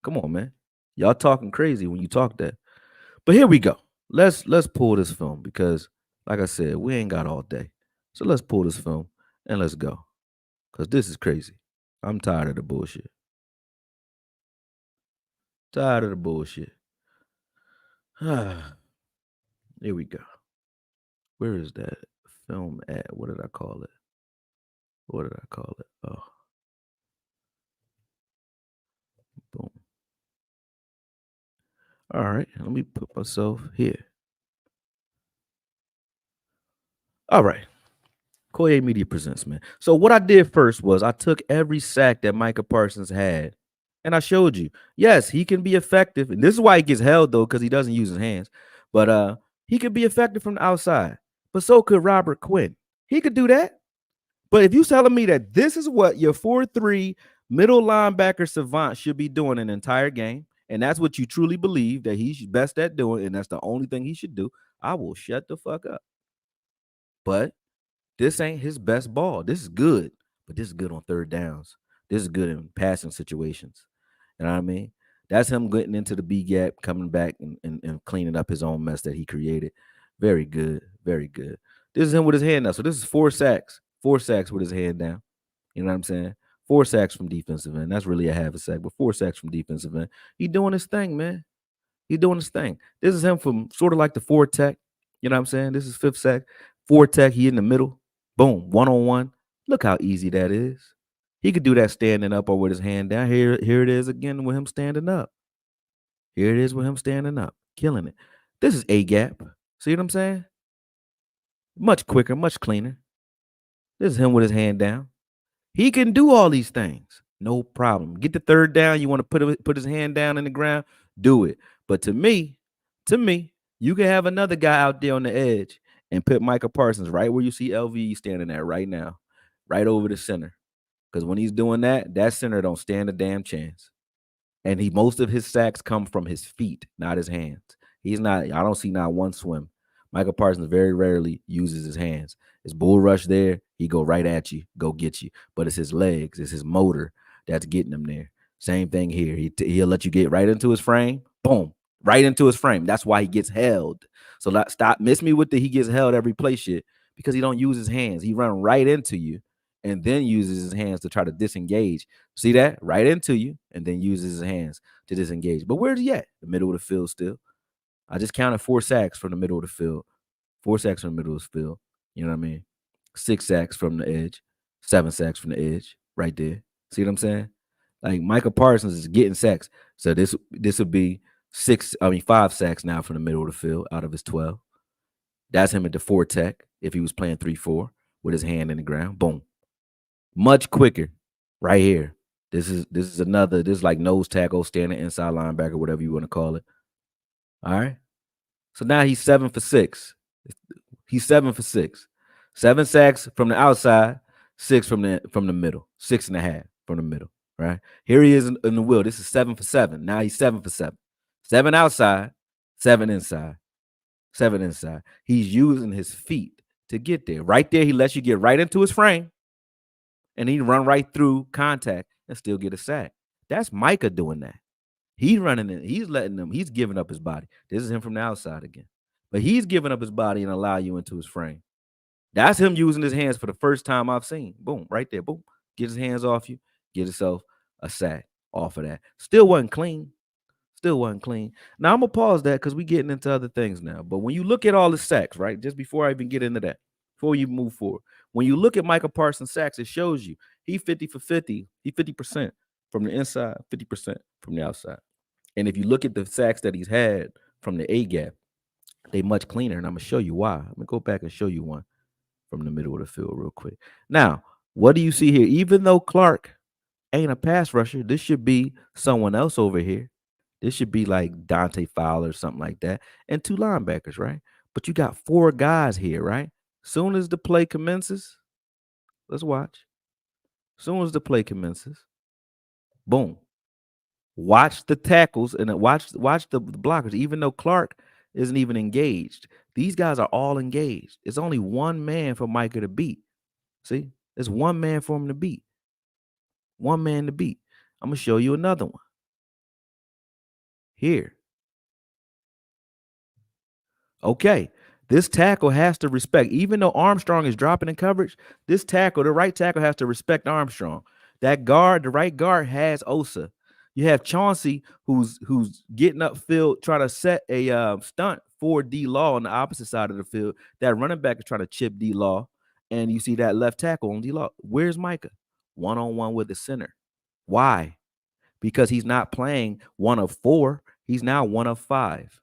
Come on, man. Y'all talking crazy when you talk that. But here we go. Let's pull this film because, like I said, we ain't got all day. So let's pull this film and let's go. Because this is crazy. I'm tired of the bullshit. Tired of the bullshit. Here we go. Where is that film at? What did I call it? What did I call it? Oh. Boom. All right. Let me put myself here. All right. AKOYE Media presents, man. So what I did first was I took every sack that Micah Parsons had, and I showed you. Yes, he can be effective, and this is why he gets held though, because he doesn't use his hands. But he could be effective from the outside. But so could Robert Quinn. He could do that. But if you're telling me that this is what your 4-3 middle linebacker savant should be doing an entire game, and that's what you truly believe that he's best at doing, and that's the only thing he should do, I will shut the fuck up. But this ain't his best ball. This is good, but this is good on third downs. This is good in passing situations. You know what I mean? That's him getting into the B gap, coming back and cleaning up his own mess that he created. Very good. Very good. This is him with his hand down. So this is 4 sacks. 4 sacks with his hand down. You know what I'm saying? 4 sacks from defensive end. That's really a half a sack, but 4 sacks from defensive end. He doing his thing, man. He doing his thing. This is him from sort of like the 4 tech. You know what I'm saying? This is 5th sack. 4 tech. He in the middle. Boom. 1-on-1. Look how easy that is. He could do that standing up or with his hand down. Here it is again with him standing up. Here it is with him standing up. Killing it. This is A gap. See what I'm saying? Much quicker, much cleaner. This is him with his hand down. He can do all these things. No problem. Get the third down. You want to put his hand down in the ground? Do it. But to me, you can have another guy out there on the edge and put Micah Parsons right where you see LV standing at right now, right over the center. Because when he's doing that, that center don't stand a damn chance. And most of his sacks come from his feet, not his hands. I don't see not one swim. Micah Parsons very rarely uses his hands. It's bull rush there. He go right at you, go get you. But it's his legs, it's his motor that's getting him there. Same thing here. He'll let you get right into his frame. Boom, right into his frame. That's why he gets held. So stop miss me with the he gets held every play shit because he don't use his hands. He run right into you and then uses his hands to try to disengage. See that? Right into you and then uses his hands to disengage. But where's he at? The middle of the field still. I just counted 4 sacks from the middle of the field. 4 sacks from the middle of the field. You know what I mean? 6 sacks from the edge. 7 sacks from the edge. Right there. See what I'm saying? Like Micah Parsons is getting sacks. So this would be 5 sacks now from the middle of the field out of his 12. That's him at the 4 tech if he was playing 3-4 with his hand in the ground. Boom. Much quicker. Right here. This is like nose tackle, standing inside linebacker, whatever you want to call it. All right. So now he's 7 for 6. He's 7 for 6. 7 sacks from the outside, 6 from the middle, 6.5 from the middle. Right. Here he is in the wheel. This is 7 for 7. Now he's 7 for 7. 7 outside, 7 inside. 7 inside. He's using his feet to get there. Right there, he lets you get right into his frame. And he run right through contact and still get a sack. That's Micah doing that. He's running it. He's letting them. He's giving up his body. This is him from the outside again. But he's giving up his body and allow you into his frame. That's him using his hands for the first time I've seen. Boom, right there. Boom. Get his hands off you. Get yourself a sack off of that. Still wasn't clean. Still wasn't clean. Now, I'm going to pause that because we're getting into other things now. But when you look at all the sacks, right, just before I even get into that, before you move forward, when you look at Micah Parsons' sacks, it shows you he 50 for 50. He 50%. from the inside, 50% from the outside. And if you look at the sacks that he's had from the A gap, they much cleaner. And I'm gonna show you why. I'm gonna go back and show you one from the middle of the field real quick. Now, what do you see here? Even though Clark ain't a pass rusher, this should be someone else over here. This should be like Dante Fowler or something like that, and 2 linebackers, right? But you got 4 guys here, right? Soon as the play commences, let's watch. Soon as the play commences, boom. Watch the tackles and watch the blockers. Even though Clark isn't even engaged, these guys are all engaged. It's only one man for Micah to beat. See, it's one man for him to beat. One man to beat. I'm gonna show you another one here. Okay, this tackle has to respect, even though Armstrong is dropping in coverage, this tackle, the right tackle, has to respect Armstrong. That guard, the right guard, has Osa. You have Chauncey, who's getting upfield, trying to set a stunt for D-Law on the opposite side of the field. That running back is trying to chip D-Law, and you see that left tackle on D-Law. Where's Micah? One-on-one with the center. Why? Because he's not playing 1 of 4. He's now 1 of 5.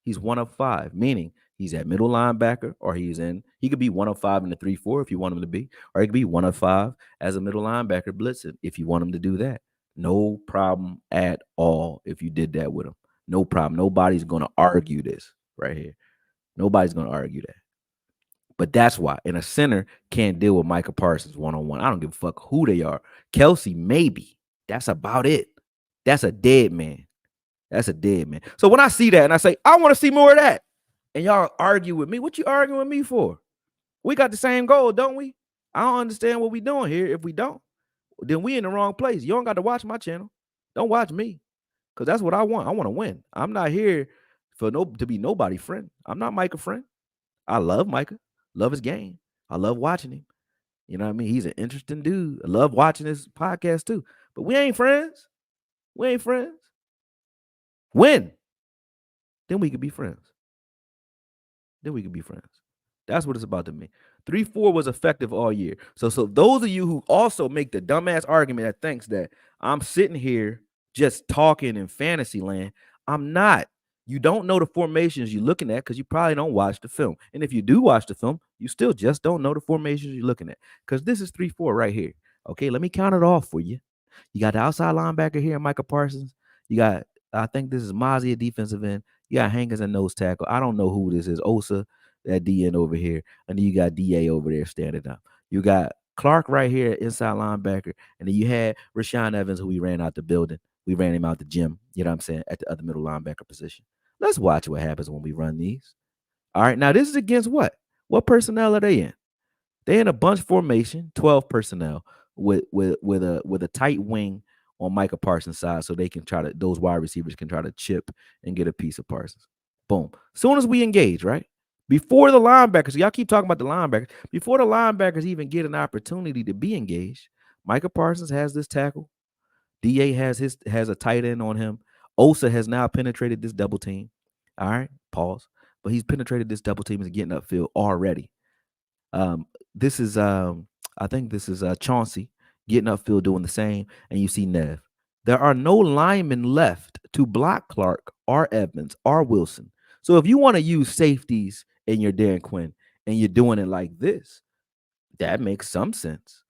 He's 1 of 5, meaning he's at middle linebacker, or he could be 1 of 5 in the 3-4 if you want him to be, or he could be 1 of 5 as a middle linebacker blitzing if you want him to do that. No problem at all if you did that with him. No problem. Nobody's going to argue this right here. Nobody's going to argue that. But that's why. And a center can't deal with Micah Parsons one-on-one. I don't give a fuck who they are. Kelsey, maybe. That's about it. That's a dead man. That's a dead man. So when I see that and I say, I want to see more of that, and y'all argue with me, what you arguing with me for? We got the same goal, don't we? I don't understand what we doing here. If we don't, then we in the wrong place. You don't got to watch my channel. Don't watch me, because that's what I want. I want to win. I'm not here to be nobody's friend. I'm not Micah's friend. I love Micah. Love his game. I love watching him. You know what I mean? He's an interesting dude. I love watching his podcast too. But we ain't friends. We ain't friends. Win. Then we could be friends. Then we could be friends. That's what it's about to me. 3-4 was effective all year. So those of you who also make the dumbass argument that thinks that I'm sitting here just talking in fantasy land, I'm not. You don't know the formations you're looking at because you probably don't watch the film. And if you do watch the film, you still just don't know the formations you're looking at, because this is 3-4 right here. Okay, let me count it off for you. You got the outside linebacker here, Micah Parsons. You got, I think this is Mozzie at defensive end. You got Hankins at nose tackle. I don't know who this is. Osa at DN over here. And then you got DA over there standing up. You got Clark right here, inside linebacker. And then you had Rashawn Evans, who we ran out the building. We ran him out the gym, you know what I'm saying, at the other middle linebacker position. Let's watch what happens when we run these. All right, now this is against what? What personnel are they in? They're in a bunch formation, 12 personnel with a tight wing on Micah Parsons' side, so they can those wide receivers can try to chip and get a piece of Parsons. Boom. Soon as we engage, right? Before the linebackers, y'all keep talking about the linebackers. Before the linebackers even get an opportunity to be engaged, Micah Parsons has this tackle. DA has a tight end on him. Osa has now penetrated this double team. All right, pause. But he's penetrated this double team and getting upfield already. This is I think this is Chauncey getting upfield doing the same, and you see Nev. There are no linemen left to block Clark or Evans or Wilson. So if you want to use safeties in your Dan Quinn and you're doing it like this, that makes some sense.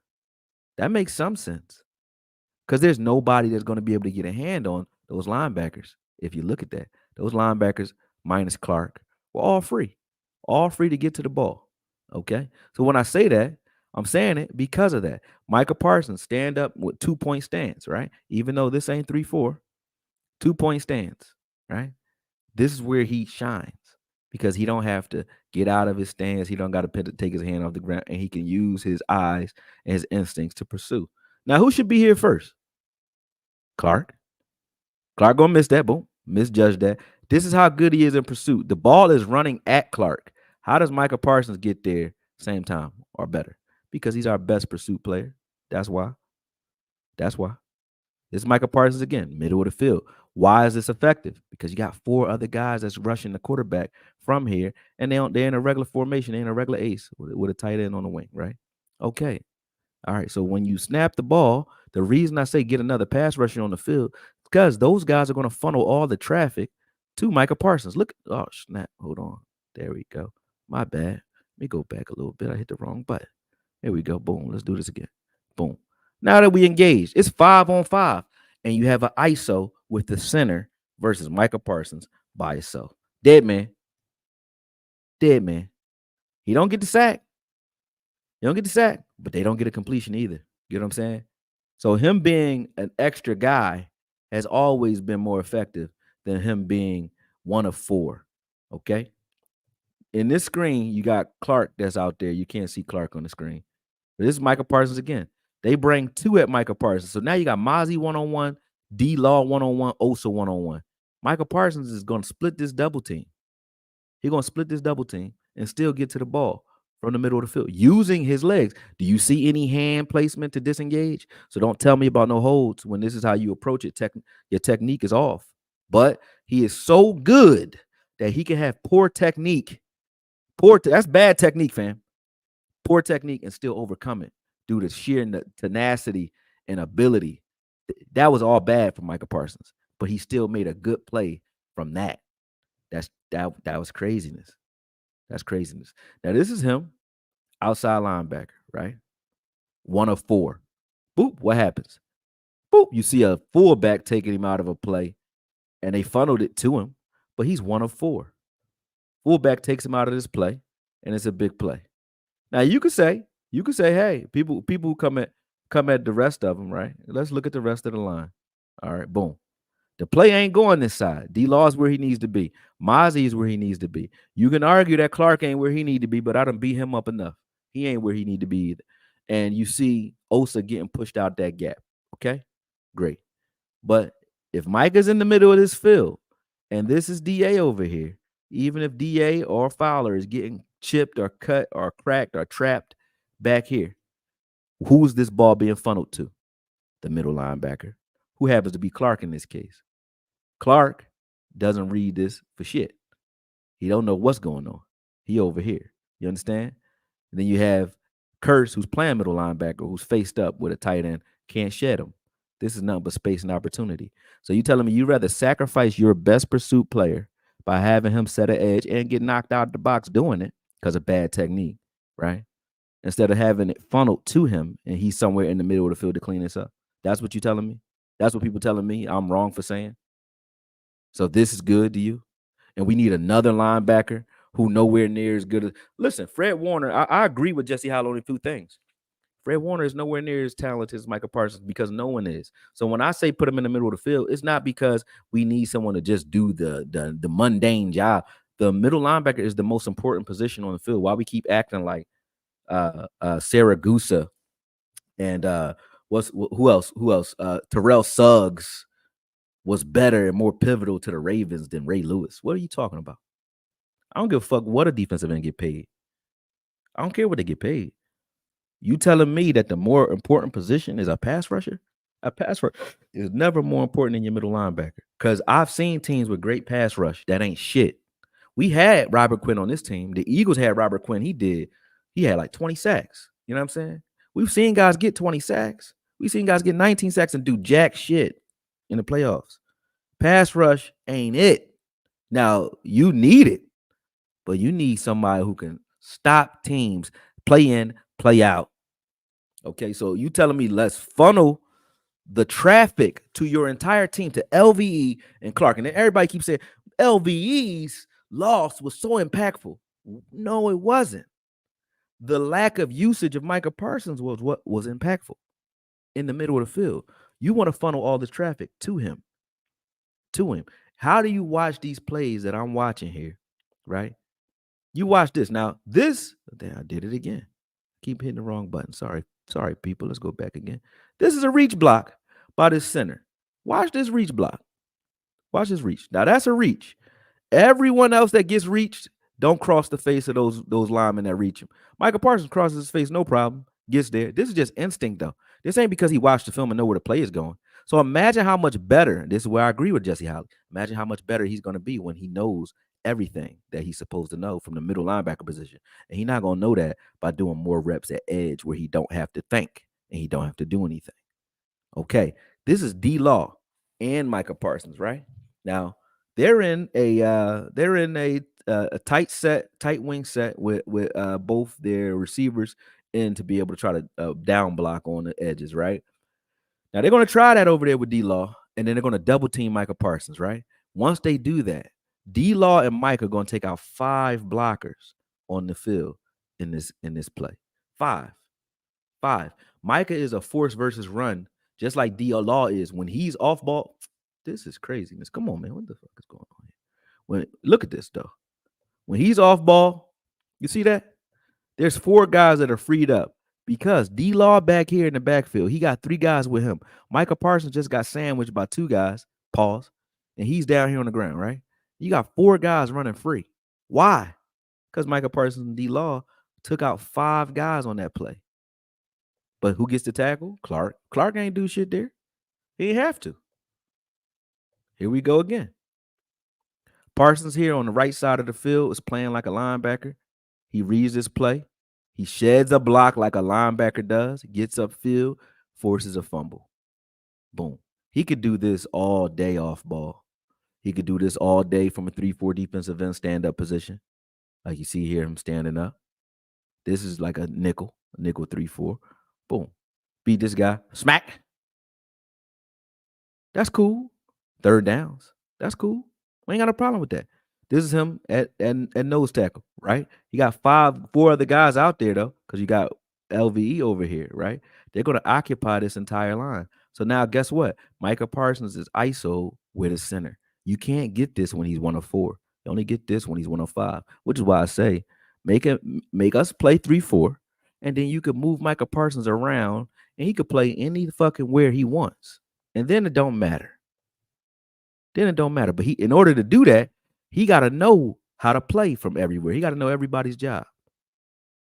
That makes some sense. Because there's nobody that's going to be able to get a hand on those linebackers. If you look at that, those linebackers minus Clark were all free to get to the ball. Okay. So when I say that, I'm saying it because of that. Micah Parsons stand up with 2-point stance, right? Even though this ain't 3-4, 2-point stance, right? This is where he shines because he don't have to get out of his stance. He don't got to take his hand off the ground, and he can use his eyes and his instincts to pursue. Now, who should be here first? Clark. Clark gonna miss that. Boom. Misjudge that. This is how good he is in pursuit. The ball is running at Clark. How does Micah Parsons get there same time or better? Because he's our best pursuit player. That's why. That's why. This is Micah Parsons again, middle of the field. Why is this effective? Because you got 4 other guys that's rushing the quarterback from here, and they're in a regular formation. They're in a regular ace with a tight end on the wing, right? Okay. All right. So when you snap the ball, the reason I say get another pass rusher on the field, because those guys are going to funnel all the traffic to Micah Parsons. Look, oh snap. Hold on. There we go. My bad. Let me go back a little bit. I hit the wrong button. Here we go. Boom. Let's do this again. Boom. Now that we engaged, it's 5-on-5. And you have an ISO with the center versus Micah Parsons by itself. Dead man. Dead man. He don't get the sack. They don't get the sack, but they don't get a completion either. You know what I'm saying? So him being an extra guy has always been more effective than him being one of four. Okay. In this screen, you got Clark that's out there. You can't see Clark on the screen. But this is Micah Parsons again. They bring two at Micah Parsons. So now you got Mozzie one-on-one, D-Law one-on-one, Osa one-on-one. Micah Parsons is going to split this double team. He's going to split this double team and still get to the ball from the middle of the field using his legs. Do you see any hand placement to disengage? So don't tell me about no holds when this is how you approach it. Your technique is off. But he is so good that he can have poor technique. That's bad technique, fam. Poor technique and still overcome it due to sheer tenacity and ability. That was all bad for Micah Parsons, but he still made a good play from that. That was craziness. That's craziness. Now, this is him, outside linebacker, right? One of four. Boop, what happens? Boop, you see a fullback taking him out of a play, and they funneled it to him, but he's one of four. Fullback takes him out of this play, and it's a big play. Now, you could say, hey, people who come at the rest of them, right? Let's look at the rest of the line. All right, boom. The play ain't going this side. D-Law is where he needs to be. Mozzie is where he needs to be. You can argue that Clark ain't where he need to be, but I done beat him up enough. He ain't where he need to be either. And you see Osa getting pushed out that gap. Okay, great. But if Micah's in the middle of this field, and this is DA over here, even if DA or Fowler is getting chipped or cut or cracked or trapped back here, who's this ball being funneled to? The middle linebacker, who happens to be Clark in this case. Clark doesn't read this for shit. He don't know what's going on. He over here. You understand? And then you have Curse, who's playing middle linebacker, who's faced up with a tight end, can't shed him. This is nothing but space and opportunity. So you telling me you'd rather sacrifice your best pursuit player by having him set an edge and get knocked out of the box doing it because of bad technique, right? Instead of having it funneled to him and he's somewhere in the middle of the field to clean this up. That's what you're telling me? That's what people telling me I'm wrong for saying? So this is good to you? And we need another linebacker who nowhere near as good as... Listen, Fred Warner, I agree with Jesse Howell on a few things. Fred Warner is nowhere near as talented as Micah Parsons because no one is. So when I say put him in the middle of the field, it's not because we need someone to just do the mundane job. The middle linebacker is the most important position on the field. Why we keep acting like Saragusa and who else? Terrell Suggs was better and more pivotal to the Ravens than Ray Lewis. What are you talking about? I don't give a fuck what a defensive end get paid. I don't care what they get paid. You telling me that the more important position is a pass rusher? A pass rusher is never more important than your middle linebacker. Because I've seen teams with great pass rush that ain't shit. We had Robert Quinn on this team. The Eagles had Robert Quinn. He had like 20 sacks. You know what I'm saying? We've seen guys get 20 sacks. We've seen guys get 19 sacks and do jack shit in the playoffs. Pass rush ain't it. Now, you need it, but you need somebody who can stop teams, play in, play out. Okay, so you telling me let's funnel the traffic to your entire team, to LVE and Clark. And then everybody keeps saying LVE's loss was so impactful. No, it wasn't. The lack of usage of Micah Parsons was what was impactful in the middle of the field. You want to funnel all this traffic to him. How do you watch these plays that I'm watching here, right? You watch this. Now, I did it again. Keep hitting the wrong button. Sorry, people. Let's go back again. This is a reach block by this center. Watch this reach block. Watch this reach. Now, that's a reach. Everyone else that gets reached, don't cross the face of those linemen that reach him. Micah Parsons crosses his face, no problem. Gets there. This is just instinct, though. This ain't because he watched the film and know where the play is going. So imagine how much better, this is where I agree with Jesse Howell, imagine how much better he's going to be when he knows everything that he's supposed to know from the middle linebacker position. And he's not going to know that by doing more reps at edge where he don't have to think. and he don't have to do anything. Okay, this is D-Law and Micah Parsons, right? Now they're in a tight wing set with both their receivers in to be able to try to down block on the edges, right? Now they're going to try that over there with D-Law, and then they're going to double team Micah Parsons, right? Once they do that, D-Law and Mike are going to take out 5 blockers on the field in this play. 5. Micah is a force versus run, just like D-Law is. When he's off ball, this is craziness. Come on, man. What the fuck is going on here? Look at this, though. When he's off ball, you see that? There's 4 guys that are freed up because D-Law back here in the backfield, he got 3 guys with him. Micah Parsons just got sandwiched by 2 guys, pause, and he's down here on the ground, right? You got 4 guys running free. Why? Because Micah Parsons and D-Law took out 5 guys on that play. But who gets the tackle? Clark. Clark ain't do shit there. He ain't have to. Here we go again. Parsons here on the right side of the field is playing like a linebacker. He reads this play. He sheds a block like a linebacker does, gets upfield, forces a fumble. Boom. He could do this all day off ball. He could do this all day from a 3-4 defensive end stand-up position. Like you see here, him standing up. This is like a nickel 3-4. Boom. Beat this guy. Smack. That's cool. 3rd downs. That's cool. We ain't got a problem with that. This is him at nose tackle, right? You got 4 other guys out there, though, because you got LVE over here, right? They're going to occupy this entire line. So now guess what? Micah Parsons is ISO with his center. You can't get this when he's 1 of 4. You only get this when he's 1 of 5, which is why I say make us play 3-4, and then you could move Micah Parsons around, and he could play any fucking where he wants. And then it don't matter. But in order to do that, he got to know how to play from everywhere. He got to know everybody's job.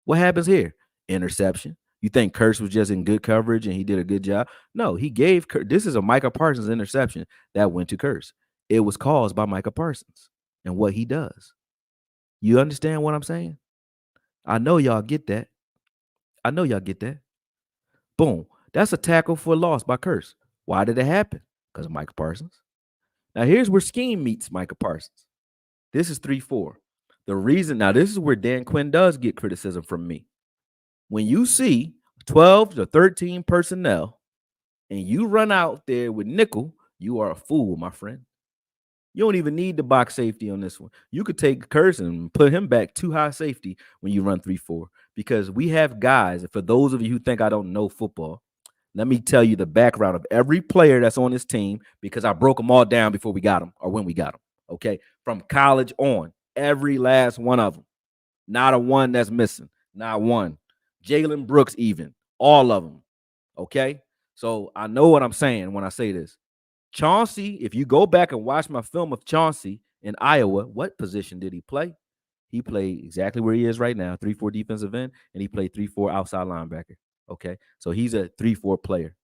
What happens here? Interception. You think Kurtz was just in good coverage and he did a good job? No, he gave this is a Micah Parsons interception that went to Kurtz. It was caused by Micah Parsons and what he does. You understand what I'm saying? I know y'all get that. Boom. That's a tackle for loss by Kurtz. Why did it happen? Because of Micah Parsons. Now, here's where scheme meets Micah Parsons. This is 3-4. The reason, now this is where Dan Quinn does get criticism from me. When you see 12 to 13 personnel and you run out there with nickel, you are a fool, my friend. You don't even need the box safety on this one. You could take Kurtz and put him back too high safety when you run 3-4 because we have guys, and for those of you who think I don't know football, let me tell you the background of every player that's on this team because I broke them all down before we got them or when we got them, okay? From college on, every last one of them. Not a one that's missing. Not one. Jalen Brooks even. All of them, okay? So I know what I'm saying when I say this. Chauncey, if you go back and watch my film of Chauncey in Iowa, what position did he play? He played exactly where he is right now, 3-4 defensive end, and he played 3-4 outside linebacker. Okay, so he's a 3-4 player.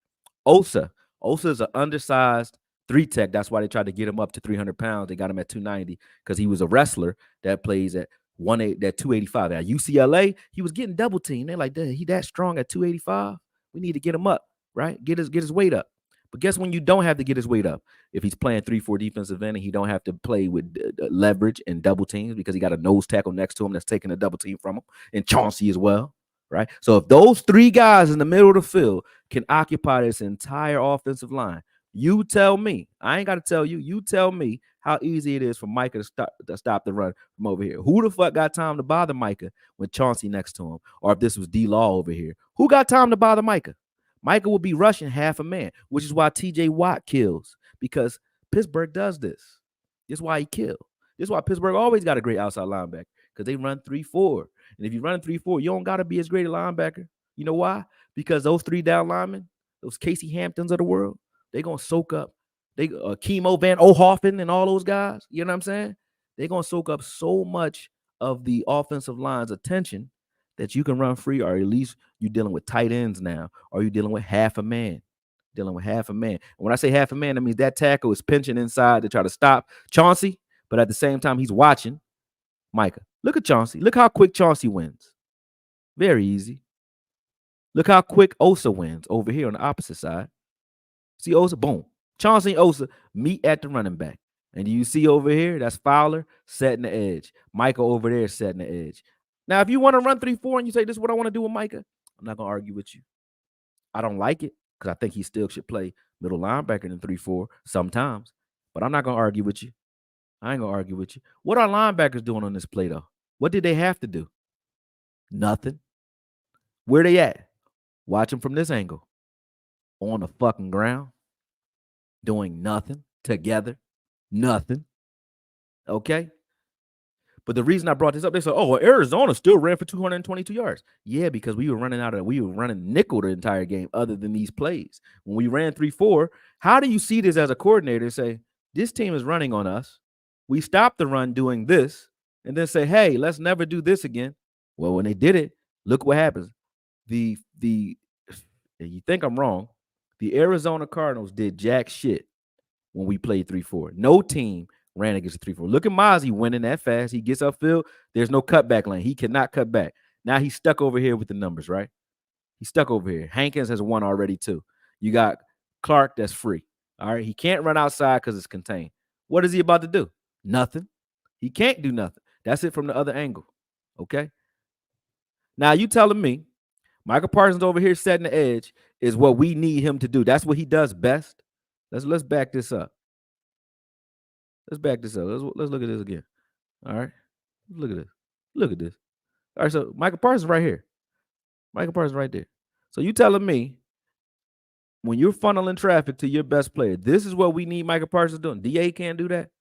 Osa is an undersized 3-tech. That's why they tried to get him up to 300 pounds. They got him at 290 because he was a wrestler that plays at 285. At UCLA, he was getting double teamed. They're like, he that strong at 285? We need to get him up, right? Get his weight up. But guess when you don't have to get his weight up? If he's playing 3-4 defensive end and he don't have to play with leverage and double teams because he got a nose tackle next to him that's taking a double team from him, and Chauncey as well, right? So if those 3 guys in the middle of the field can occupy this entire offensive line, you tell me, I ain't got to tell you, you tell me how easy it is for Micah to stop the run from over here. Who the fuck got time to bother Micah with Chauncey next to him? Or if this was D-Law over here, who got time to bother Micah? Micah will be rushing half a man, which is why TJ Watt kills, because Pittsburgh does this. This is why he killed. This is why Pittsburgh always got a great outside linebacker, because they run 3-4. And if you run 3-4, you don't got to be as great a linebacker. You know why? Because those 3 down linemen, those Casey Hamptons of the world, they're going to soak up. They Chemo Van Ohoffen and all those guys, you know what I'm saying? They're going to soak up so much of the offensive line's attention that you can run free, or at least you're dealing with tight ends now, or you're dealing with half a man. And when I say half a man, that means that tackle is pinching inside to try to stop Chauncey, but at the same time, he's watching Micah. Look at Chauncey. Look how quick Chauncey wins. Very easy. Look how quick Osa wins over here on the opposite side. See Osa, boom. Chauncey and Osa meet at the running back. And you see over here, that's Fowler setting the edge. Micah over there setting the edge. Now, if you want to run 3-4 and you say, this is what I want to do with Micah, I'm not going to argue with you. I don't like it because I think he still should play middle linebacker in 3-4 sometimes. But I'm not going to argue with you. I ain't going to argue with you. What are linebackers doing on this play, though? What did they have to do? Nothing. Where they at? Watch them from this angle. On the fucking ground. Doing nothing. Together. Nothing. Okay? But the reason I brought this up, they said, oh, well, Arizona still ran for 222 yards. Yeah, because we were running nickel the entire game other than these plays. When we ran 3-4, how do you see this as a coordinator and say, this team is running on us. We stopped the run doing this and then say, hey, let's never do this again. Well, when they did it, look what happens. You think I'm wrong. The Arizona Cardinals did jack shit when we played 3-4. No team ran against a 3-4. Look at Mozzie winning that fast. He gets upfield. There's no cutback lane. He cannot cut back. Now he's stuck over here with the numbers, right? He's stuck over here. Hankins has won already too. You got Clark that's free. All right. He can't run outside because it's contained. What is he about to do? Nothing. He can't do nothing. That's it from the other angle. Okay. Now you telling me Micah Parsons over here setting the edge is what we need him to do. That's what he does best. Let's back this up. Let's back this up. Let's look at this again. All right. Look at this. Look at this. All right. So Micah Parsons right here. Micah Parsons right there. So you telling me when you're funneling traffic to your best player, this is what we need Micah Parsons doing. DA can't do that.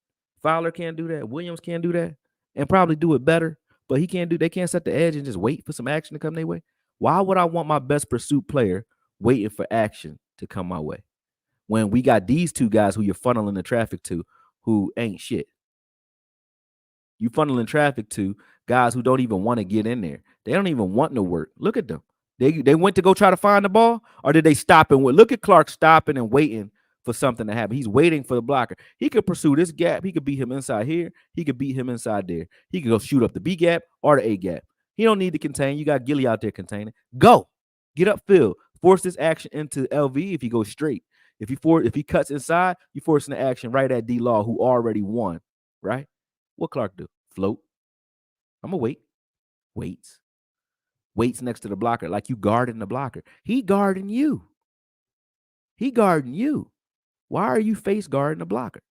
Fowler can't do that. Williams can't do that. And probably do it better. But they can't set the edge and just wait for some action to come their way. Why would I want my best pursuit player waiting for action to come my way when we got these two guys who you're funneling the traffic to who ain't shit? You funneling traffic to guys who don't even want to get in there. They don't even want no work. Look at them. They went to go try to find the ball, or did they stop and wait? Look at Clark stopping and waiting for something to happen. He's waiting for the blocker. He could pursue this gap. He could beat him inside here. He could beat him inside there. He could go shoot up the B gap or the A gap. He don't need to contain. You got Gilly out there containing. Go. Get upfield. Force this action into LV if he goes straight. If he cuts inside, you're forcing the action right at D-Law, who already won, right? What Clark do? Float. I'm going to wait. Waits next to the blocker like you guarding the blocker. He guarding you. Why are you face guarding the blocker?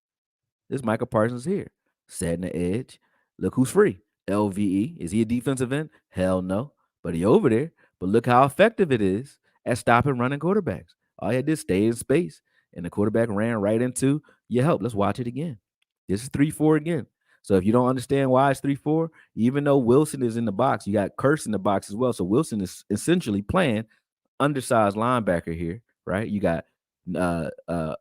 This Micah Parsons here. Setting the edge. Look who's free. LVE. Is he a defensive end? Hell no. But he over there. But look how effective it is at stopping running quarterbacks. All he had to do is stay in space. And the quarterback ran right into your help. Let's watch it again. This is 3-4 again. So if you don't understand why it's 3-4, even though Wilson is in the box, you got Kurtz in the box as well. So Wilson is essentially playing undersized linebacker here, right? You got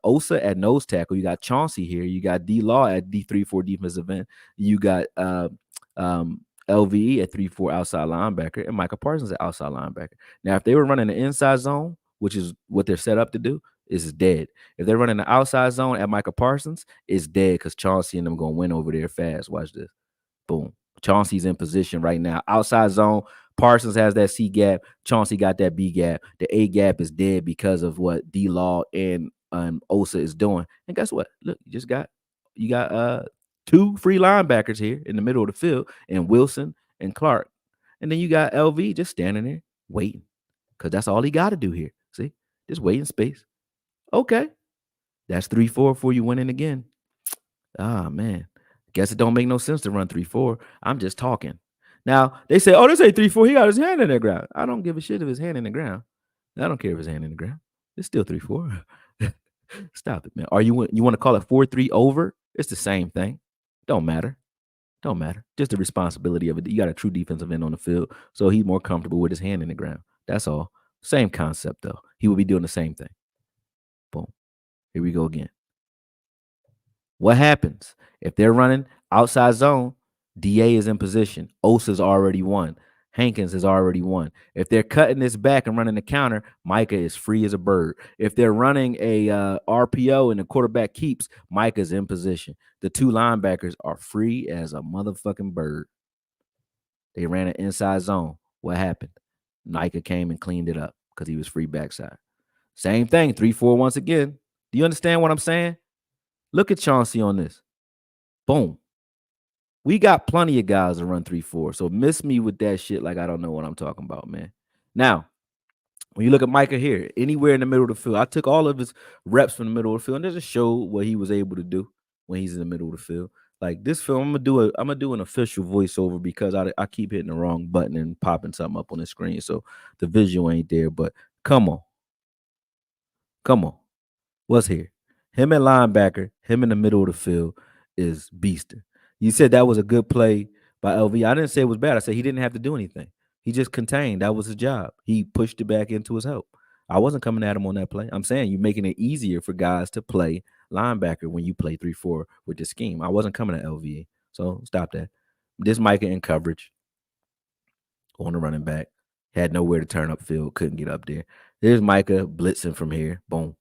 Osa at nose tackle. You got Chauncey here. You got D-Law at D3-4 defensive end. You got LVE at 3-4 outside linebacker, and Micah Parsons at outside linebacker. Now, if they were running the inside zone, which is what they're set up to do, is dead. If they're running the outside zone at Micah Parsons, it's dead because Chauncey and them going to win over there fast. Watch this. Boom. Chauncey's in position right now. Outside zone, Parsons has that C gap. Chauncey got that B gap. The A gap is dead because of what D-Law and Osa is doing. And guess what? Look, you got two free linebackers here in the middle of the field, and Wilson and Clark. And then you got LV just standing there waiting because that's all he got to do here. See? Just wait in space. Okay. That's 3-4 for you winning again. Ah, man. Guess it don't make no sense to run 3-4. I'm just talking. Now, they say, oh, this ain't 3-4. He got his hand in the ground. I don't give a shit if his hand in the ground. I don't care if his hand in the ground. It's still 3-4. Stop it, man. You want to call it 4-3 over? It's the same thing. Don't matter. Just the responsibility of it. You got a true defensive end on the field, so he's more comfortable with his hand in the ground. That's all. Same concept, though. He will be doing the same thing. Boom. Here we go again. What happens if they're running outside zone? DA is in position. Osa's already won. Hankins has already won. If they're cutting this back and running the counter, Micah is free as a bird. If they're running a RPO and the quarterback keeps, Micah's in position. The two linebackers are free as a motherfucking bird. They ran an inside zone. What happened? Micah came and cleaned it up because he was free backside. Same thing, 3-4 once again. Do you understand what I'm saying? Look at Chauncey on this. Boom. We got plenty of guys to run 3-4. So miss me with that shit like I don't know what I'm talking about, man. Now, when you look at Micah here, anywhere in the middle of the field, I took all of his reps from the middle of the field and just showed what he was able to do when he's in the middle of the field. Like this film, I'm gonna do an official voiceover because I keep hitting the wrong button and popping something up on the screen, so the visual ain't there. But come on, what's here? Him at linebacker, him in the middle of the field is beasting. You said that was a good play by LV. I didn't say it was bad. I said he didn't have to do anything. He just contained. That was his job. He pushed it back into his help. I wasn't coming at him on that play. I'm saying you're making it easier for guys to play linebacker when you play 3-4 with the scheme. I wasn't coming at LVA. So stop that. This Micah in coverage on the running back. Had nowhere to turn upfield. Couldn't get up there. There's Micah blitzing from here. Boom.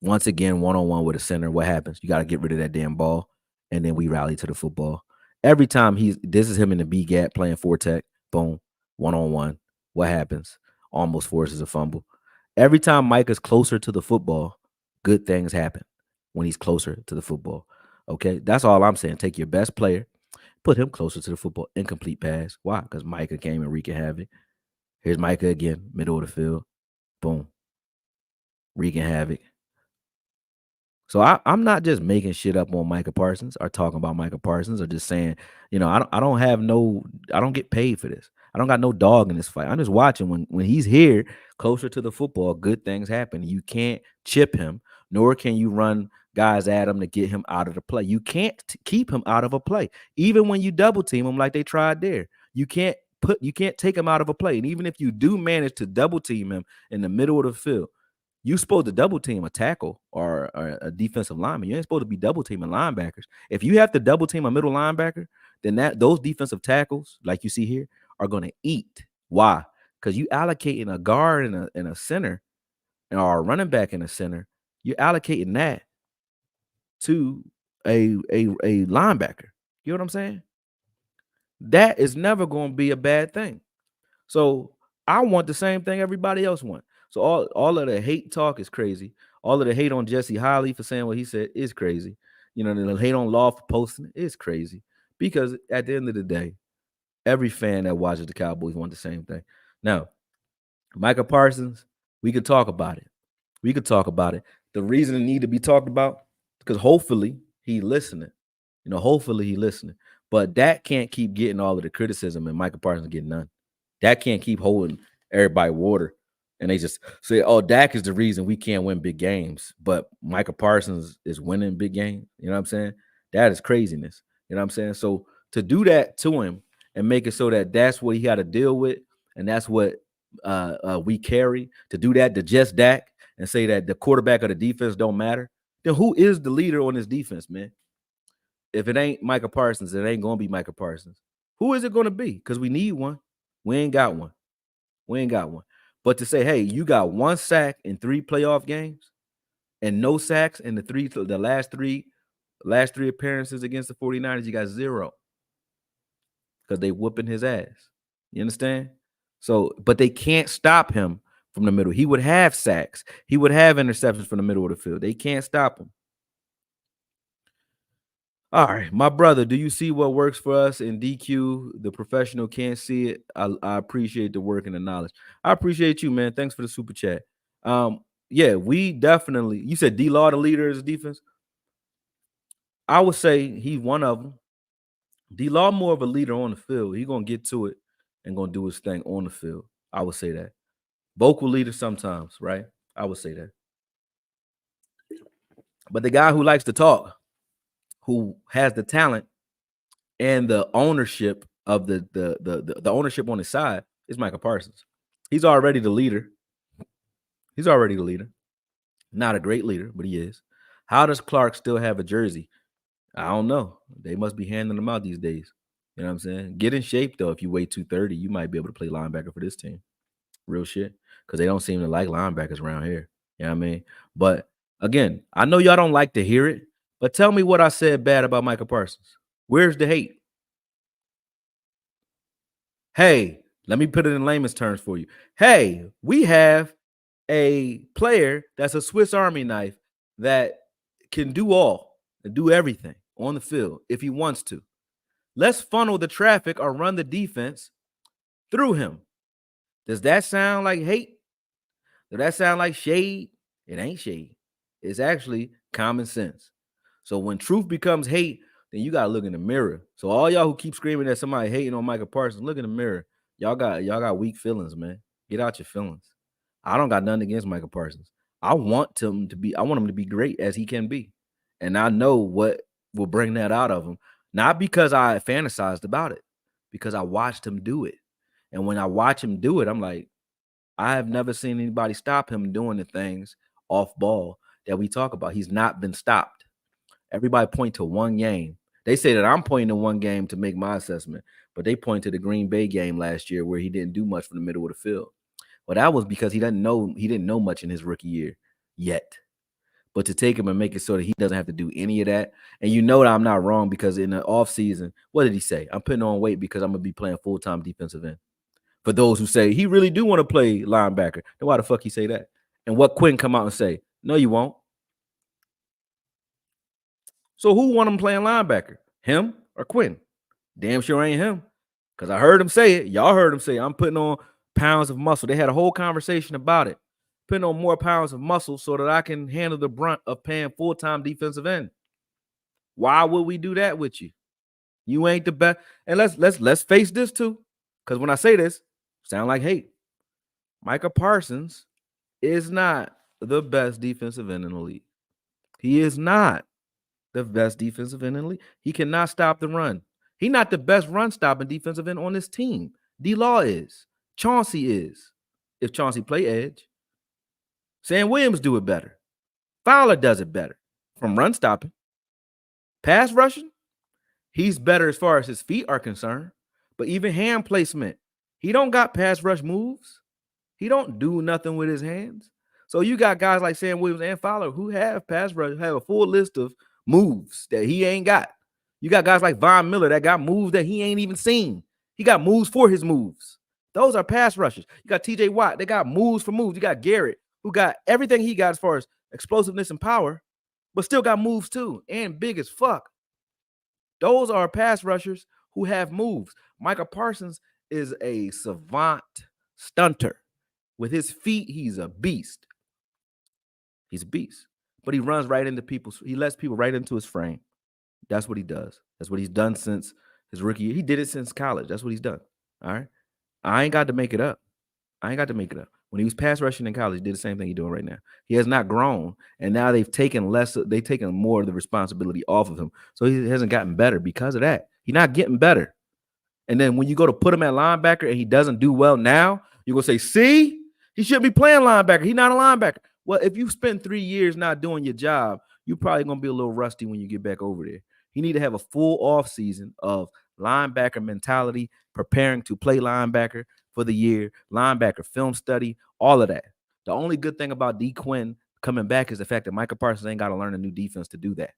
Once again, one-on-one with a center. What happens? You got to get rid of that damn ball. And then we rally to the football. Every time this is him in the B gap playing 4-tech. Boom. One-on-one. What happens? Almost forces a fumble. Every time Micah's closer to the football, good things happen when he's closer to the football. Okay? That's all I'm saying. Take your best player, put him closer to the football. Incomplete pass. Why? Because Micah came and wreaking havoc. Here's Micah again, middle of the field. Boom. Wreaking havoc. So I'm not just making shit up on Micah Parsons or talking about Micah Parsons or just saying, I don't get paid for this. I don't got no dog in this fight. I'm just watching when he's here closer to the football, good things happen. You can't chip him, nor can you run guys at him to get him out of the play. You can't keep him out of a play. Even when you double team him like they tried there, you can't take him out of a play. And even if you do manage to double team him in the middle of the field, you're supposed to double team a tackle or a defensive lineman. You ain't supposed to be double teaming linebackers. If you have to double team a middle linebacker, then those defensive tackles, like you see here, are going to eat. Why? Because you allocating a guard and a center, or a running back in a center. You're allocating that to a linebacker. You know what I'm saying? That is never going to be a bad thing. So I want the same thing everybody else wants. So all of the hate talk is crazy. All of the hate on Jesse Holly for saying what he said is crazy. The hate on Law for posting it is crazy. Because at the end of the day, every fan that watches the Cowboys want the same thing. Now, Micah Parsons, we could talk about it. The reason it need to be talked about, because hopefully he listening. Hopefully he listening. But that can't keep getting all of the criticism and Micah Parsons getting none. That can't keep holding everybody water. And they just say, oh, Dak is the reason we can't win big games. But Micah Parsons is winning big games. You know what I'm saying? That is craziness. You know what I'm saying? So to do that to him and make it so that that's what he got to deal with, and that's what we carry, to do that to just Dak and say that the quarterback of the defense don't matter, then who is the leader on this defense, man? If it ain't Micah Parsons, it ain't going to be Micah Parsons. Who is it going to be? Because we need one. We ain't got one. But to say, hey, you got 1 sack in 3 playoff games and no sacks in the last three appearances against the 49ers, you got 0. Because they whooping his ass. You understand? So, but they can't stop him from the middle. He would have sacks. He would have interceptions from the middle of the field. They can't stop him. All right, my brother, do you see what works for us in DQ? The professional can't see it. I appreciate the work and the knowledge. I appreciate you, man. Thanks for the super chat. Yeah, we definitely. You said D-Law the leader of the defense. I would say he's one of them. D-Law more of a leader on the field. He's gonna get to it and gonna do his thing on the field. I would say that. Vocal leader sometimes, right? I would say that. But the guy who likes to talk, who has the talent and the ownership of the ownership on his side, is Micah Parsons. He's already the leader. Not a great leader, but he is. How does Clark still have a jersey? I don't know. They must be handing them out these days. You know what I'm saying? Get in shape, though. If you weigh 230, you might be able to play linebacker for this team. Real shit. Because they don't seem to like linebackers around here. You know what I mean? But again, I know y'all don't like to hear it, but tell me what I said bad about Micah Parsons. Where's the hate? Hey, let me put it in layman's terms for you. Hey, we have a player that's a Swiss Army knife that can do all and do everything on the field if he wants to. Let's funnel the traffic or run the defense through him. Does that sound like hate? Does that sound like shade? It ain't shade. It's actually common sense. So when truth becomes hate, then you gotta look in the mirror. So all y'all who keep screaming at somebody hating on Micah Parsons, look in the mirror. Y'all got weak feelings, man. Get out your feelings. I don't got nothing against Micah Parsons. I want him to be great as he can be. And I know what will bring that out of him. Not because I fantasized about it, because I watched him do it. And when I watch him do it, I'm like, I have never seen anybody stop him doing the things off ball that we talk about. He's not been stopped. Everybody point to one game. They say that I'm pointing to one game to make my assessment, but they point to the Green Bay game last year where he didn't do much from the middle of the field. Well, that was because he didn't know much in his rookie year yet. But to take him and make it so that he doesn't have to do any of that, and you know that I'm not wrong, because in the offseason, what did he say? I'm putting on weight because I'm going to be playing full-time defensive end. For those who say he really do want to play linebacker, then why the fuck he say that? And what Quinn come out and say? No, you won't. So who want him playing linebacker? Him or Quinn? Damn sure ain't him. Because I heard him say it. Y'all heard him say, I'm putting on pounds of muscle. They had a whole conversation about it. Putting on more pounds of muscle so that I can handle the brunt of paying full-time defensive end. Why would we do that with you? You ain't the best. And let's face this too. Because when I say this, sound like hate. Micah Parsons is not the best defensive end in the league. He is not the best defensive end in the league. He cannot stop the run. He's not the best run-stopping defensive end on this team. D-Law is. Chauncey is. If Chauncey play edge. Sam Williams do it better. Fowler does it better. From run-stopping. Pass rushing, he's better as far as his feet are concerned. But even hand placement, he don't got pass rush moves. He don't do nothing with his hands. So you got guys like Sam Williams and Fowler who have pass rush, have a full list of moves that he ain't got. You got guys like Von Miller that got moves that he ain't even seen. He got moves for his moves. Those are pass rushers. You got TJ Watt, they got moves for moves. You got Garrett, who got everything he got as far as explosiveness and power, but still got moves too, and big as fuck. Those are pass rushers who have moves. Micah Parsons is a savant stunter. With his feet, he's a beast. He's a beast. But he runs right into he lets people right into his frame. That's what he does. That's what he's done since his rookie year. He did it since college. That's what he's done. All right. I ain't got to make it up. When he was pass rushing in college, he did the same thing he's doing right now. He has not grown. And now they've taken more of the responsibility off of him. So he hasn't gotten better because of that. He's not getting better. And then when you go to put him at linebacker and he doesn't do well now, you're going to say, see, he shouldn't be playing linebacker. He's not a linebacker. Well, if you spend 3 years not doing your job, you're probably going to be a little rusty when you get back over there. You need to have a full offseason of linebacker mentality, preparing to play linebacker for the year, linebacker film study, all of that. The only good thing about D. Quinn coming back is the fact that Micah Parsons ain't got to learn a new defense to do that.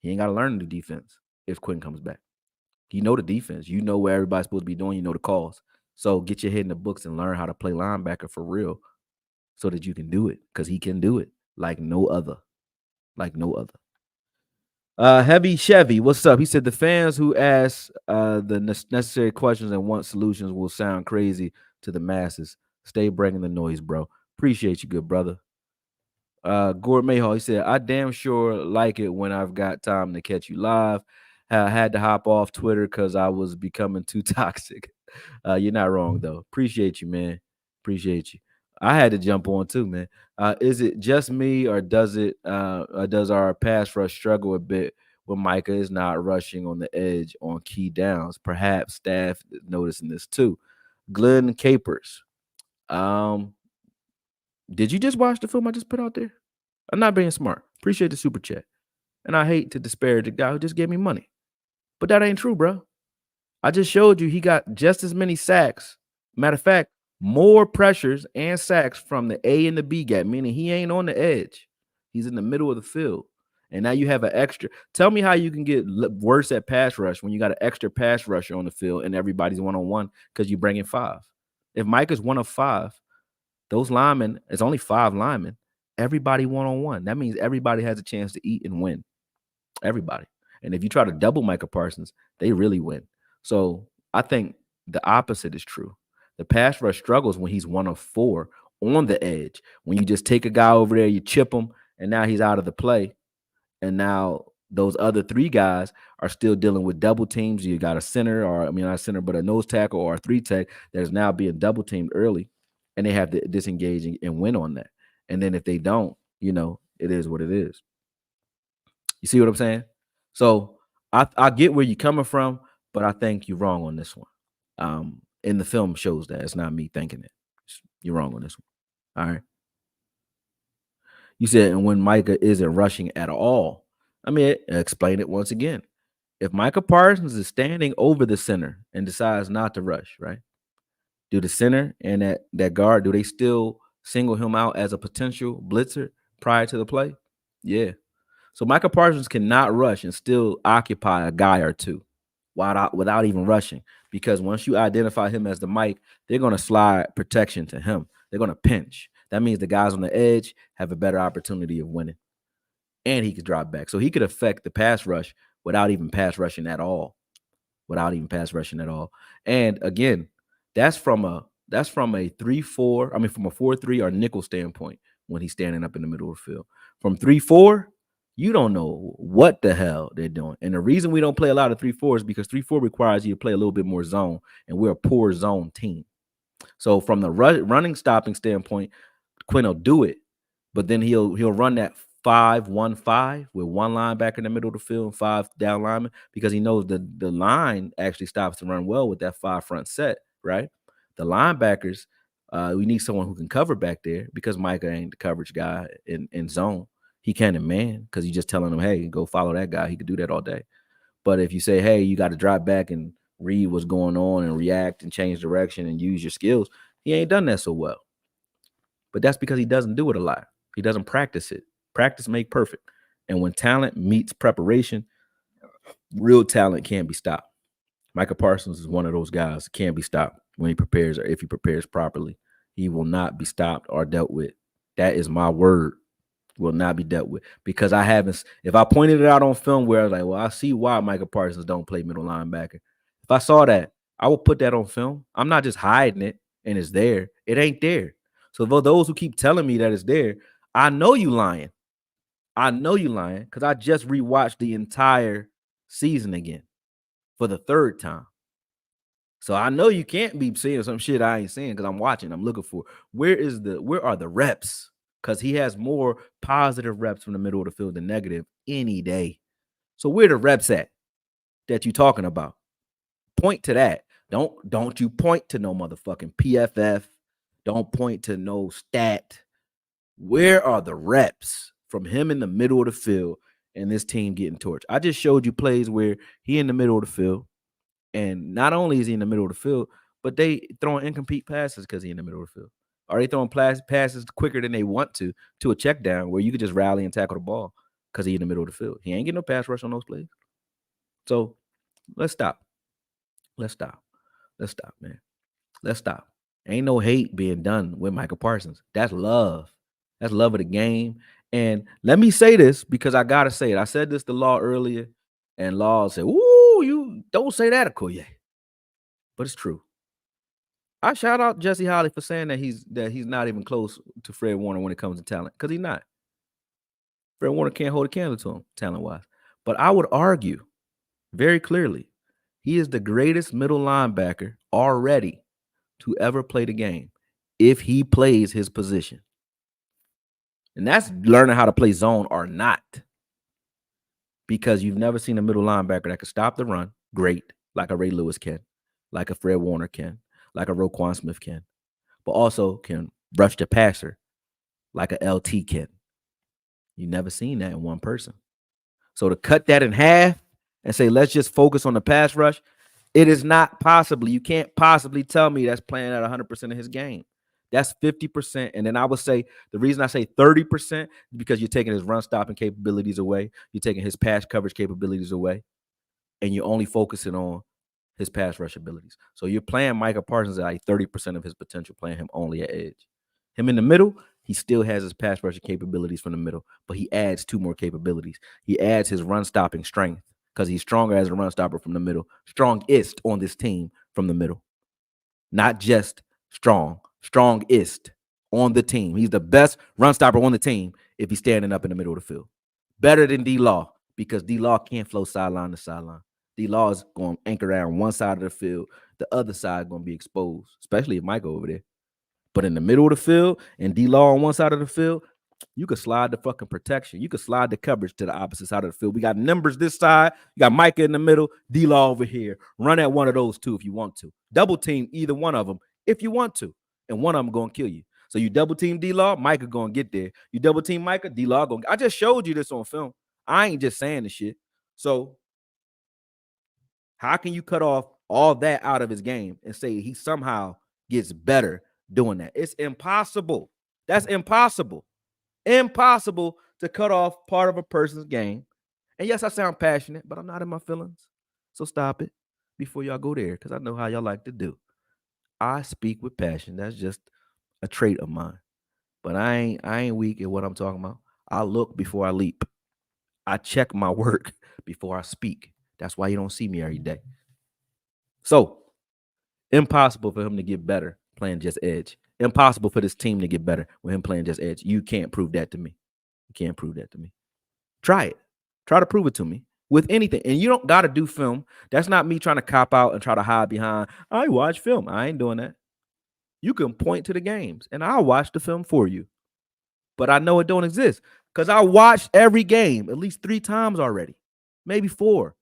He ain't got to learn a new defense if Quinn comes back. You know the defense. You know where everybody's supposed to be doing. You know the calls. So get your head in the books and learn how to play linebacker for real so that you can do it, because he can do it like no other. Like no other. Heavy Chevy, what's up? He said the fans who ask the necessary questions and want solutions will sound crazy to the masses. Stay bringing the noise, bro. Appreciate you, good brother. Gord Mayhall, he said, I damn sure like it when I've got time to catch you live. I had to hop off Twitter because I was becoming too toxic. You're not wrong, though. Appreciate you, man. Appreciate you. I had to jump on too, man. Is it just me, or does our pass rush struggle a bit when Micah is not rushing on the edge on key downs? Perhaps staff is noticing this too. Glenn Capers. Did you just watch the film I just put out there? I'm not being smart. Appreciate the super chat. And I hate to disparage the guy who just gave me money. But that ain't true, bro. I just showed you he got just as many sacks. Matter of fact, more pressures and sacks from the A and the B gap, meaning he ain't on the edge. He's in the middle of the field. And now you have an extra. Tell me how you can get worse at pass rush when you got an extra pass rusher on the field and everybody's one-on-one because you bring in 5. If Mike is 1 of 5, those linemen, it's only 5 linemen. Everybody one-on-one. That means everybody has a chance to eat and win. Everybody. And if you try to double Micah Parsons, they really win. So I think the opposite is true. The pass rush struggles when he's 1 of 4 on the edge. When you just take a guy over there, you chip him, and now he's out of the play. And now those other 3 guys are still dealing with double teams. You got a center, or not a center, but a nose tackle or a 3 tech that is now being double teamed early, and they have to disengage and win on that. And then if they don't, it is what it is. You see what I'm saying? So I get where you're coming from, but I think you're wrong on this one. And the film shows that. It's not me thinking it. You're wrong on this one. All right. You said, and when Micah isn't rushing at all. Explain it once again. If Micah Parsons is standing over the center and decides not to rush, right? Do the center and that guard, do they still single him out as a potential blitzer prior to the play? Yeah. So Micah Parsons cannot rush and still occupy a guy or two without even rushing, because once you identify him as the Mike, they're going to slide protection to him. They're going to pinch. That means the guys on the edge have a better opportunity of winning, and he could drop back. So he could affect the pass rush without even pass rushing at all. And again, that's from a 3-4, from a 4-3 or nickel standpoint when he's standing up in the middle of the field. From 3-4, you don't know what the hell they're doing. And the reason we don't play a lot of 3-4 is because 3-4 requires you to play a little bit more zone, and we're a poor zone team. So from the running stopping standpoint, Quinn will do it, but then he'll run that 5-1-5 with 1 linebacker in the middle of the field and 5 down linemen, because he knows the line actually stops to run well with that 5 front set, right? The linebackers, we need someone who can cover back there, because Micah ain't the coverage guy in zone. He can in man, because you're just telling him, hey, go follow that guy. He could do that all day. But if you say, hey, you got to drop back and read what's going on and react and change direction and use your skills, he ain't done that so well. But that's because he doesn't do it a lot. He doesn't practice it. Practice make perfect. And when talent meets preparation, real talent can't be stopped. Micah Parsons is one of those guys that can't be stopped when he prepares, or if he prepares properly. He will not be stopped or dealt with. That is my word. Will not be dealt with, because if I pointed it out on film where I was like, well, I see why Micah Parsons don't play middle linebacker. If I saw that, I would put that on film. I'm not just hiding it and it's there. It ain't there. So for those who keep telling me that it's there, I know you lying. Because I just rewatched the entire season again for the 3rd time. So I know you can't be seeing some shit I ain't seeing, because I'm watching. I'm looking for where are the reps? Because he has more positive reps from the middle of the field than negative any day. So where the reps at that you talking about? Point to that. Don't you point to no motherfucking PFF. Don't point to no stat. Where are the reps from him in the middle of the field and this team getting torched? I just showed you plays where he in the middle of the field, and not only is he in the middle of the field, but they throwing incomplete passes because he in the middle of the field. Are they throwing passes quicker than they want to a check down where you could just rally and tackle the ball because he's in the middle of the field? He ain't getting no pass rush on those plays. So let's stop, man. Let's stop. Ain't no hate being done with Micah Parsons. That's love. That's love of the game. And let me say this, because I got to say it. I said this to Law earlier, and Law said, ooh, you don't say that, AKOYE. But it's true. I shout out Jesse Holly for saying that he's not even close to Fred Warner when it comes to talent, because he's not. Fred Warner can't hold a candle to him talent-wise. But I would argue very clearly he is the greatest middle linebacker already to ever play the game if he plays his position. And that's learning how to play zone or not, because you've never seen a middle linebacker that can stop the run great, like a Ray Lewis can, like a Fred Warner can, like a Roquan Smith can, but also can rush the passer like a LT can. You never seen that in one person. So to cut that in half and say, let's just focus on the pass rush, it is not possible. You can't possibly tell me that's playing at 100% of his game. That's 50%. And then I would say the reason I say 30% is because you're taking his run stopping capabilities away. You're taking his pass coverage capabilities away. And you're only focusing on his pass rush abilities. So you're playing Micah Parsons at like 30% of his potential, playing him only at edge. Him in the middle, he still has his pass rushing capabilities from the middle, but he adds 2 more capabilities. He adds his run stopping strength because he's stronger as a run stopper from the middle, strongest on this team from the middle. Not just strongest on the team. He's the best run stopper on the team if he's standing up in the middle of the field. Better than D-Law because D-Law can't flow sideline to sideline. D-Law is going to anchor down one side of the field. The other side going to be exposed, especially if Micah over there. But in the middle of the field and D-Law on one side of the field, you could slide the fucking protection. You could slide the coverage to the opposite side of the field. We got numbers this side. You got Micah in the middle, D-Law over here. Run at one of those two if you want to. Double team either one of them if you want to. And one of them going to kill you. So you double team D-Law, Micah going to get there. You double team Micah, D-Law going to. I just showed you this on film. I ain't just saying this shit. So how can you cut off all that out of his game and say he somehow gets better doing that? It's impossible. That's impossible. Impossible to cut off part of a person's game. And yes, I sound passionate, but I'm not in my feelings. So stop it before y'all go there, because I know how y'all like to do. I speak with passion. That's just a trait of mine. But I ain't weak at what I'm talking about. I look before I leap. I check my work before I speak. That's why you don't see me every day. So, impossible for him to get better playing just edge. Impossible for this team to get better with him playing just edge. You can't prove that to me. You can't prove that to me. Try it. Try to prove it to me with anything. And you don't got to do film. That's not me trying to cop out and try to hide behind, I watch film. I ain't doing that. You can point to the games, and I'll watch the film for you. But I know it don't exist because I watched every game at least 3 times already, maybe 4.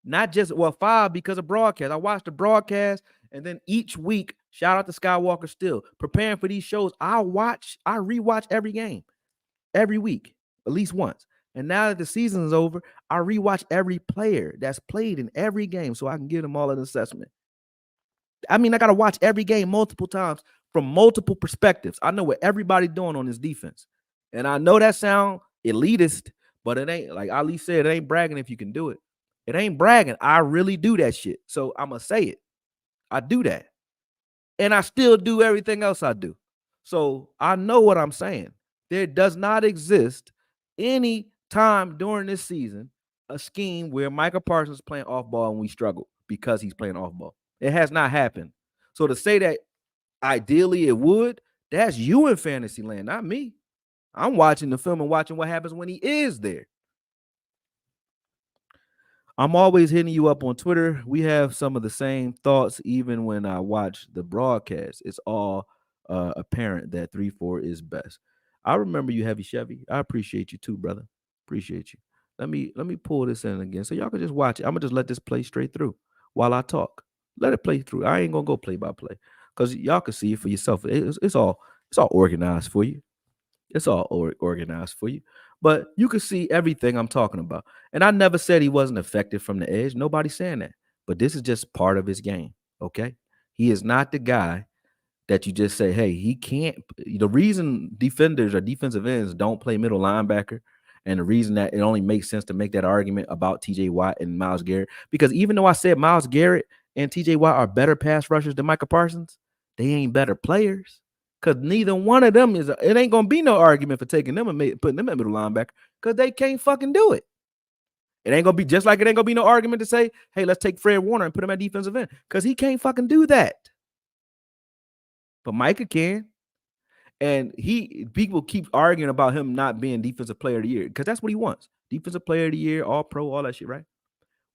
Not just, 5 because of broadcast. I watched the broadcast, and then each week, shout out to Skywalker Still, preparing for these shows, I rewatch every game, every week, at least once. And now that the season is over, I rewatch every player that's played in every game so I can give them all an assessment. I mean, I got to watch every game multiple times from multiple perspectives. I know what everybody's doing on this defense. And I know that sound elitist, but it ain't, like Ali said, it ain't bragging if you can do it. It ain't bragging. I really do that shit. So I'm going to say it. I do that. And I still do everything else I do. So I know what I'm saying. There does not exist any time during this season a scheme where Micah Parsons is playing off ball and we struggle because he's playing off ball. It has not happened. So to say that ideally it would, that's you in fantasy land, not me. I'm watching the film and watching what happens when he is there. I'm always hitting you up on Twitter. We have some of the same thoughts even when I watch the broadcast. It's all apparent that 3-4 is best. I remember you, Heavy Chevy. I appreciate you too, brother. Appreciate you. Let me pull this in again so y'all can just watch it. I'm going to just let this play straight through while I talk. Let it play through. I ain't going to go play by play because y'all can see it for yourself. It's all organized for you. It's all organized for you. But you can see everything I'm talking about. And I never said he wasn't effective from the edge. Nobody's saying that. But this is just part of his game, okay? He is not the guy that you just say, hey, he can't. The reason defenders or defensive ends don't play middle linebacker, and the reason that it only makes sense to make that argument about T.J. Watt and Myles Garrett, because even though I said Myles Garrett and T.J. Watt are better pass rushers than Micah Parsons, they ain't better players. Because neither one of them it ain't going to be no argument for taking them and putting them at middle linebacker because they can't fucking do it. It ain't going to be just like it ain't going to be no argument to say, hey, let's take Fred Warner and put him at defensive end because he can't fucking do that. But Micah can. And people keep arguing about him not being defensive player of the year because that's what he wants. Defensive player of the year, all pro, all that shit, right?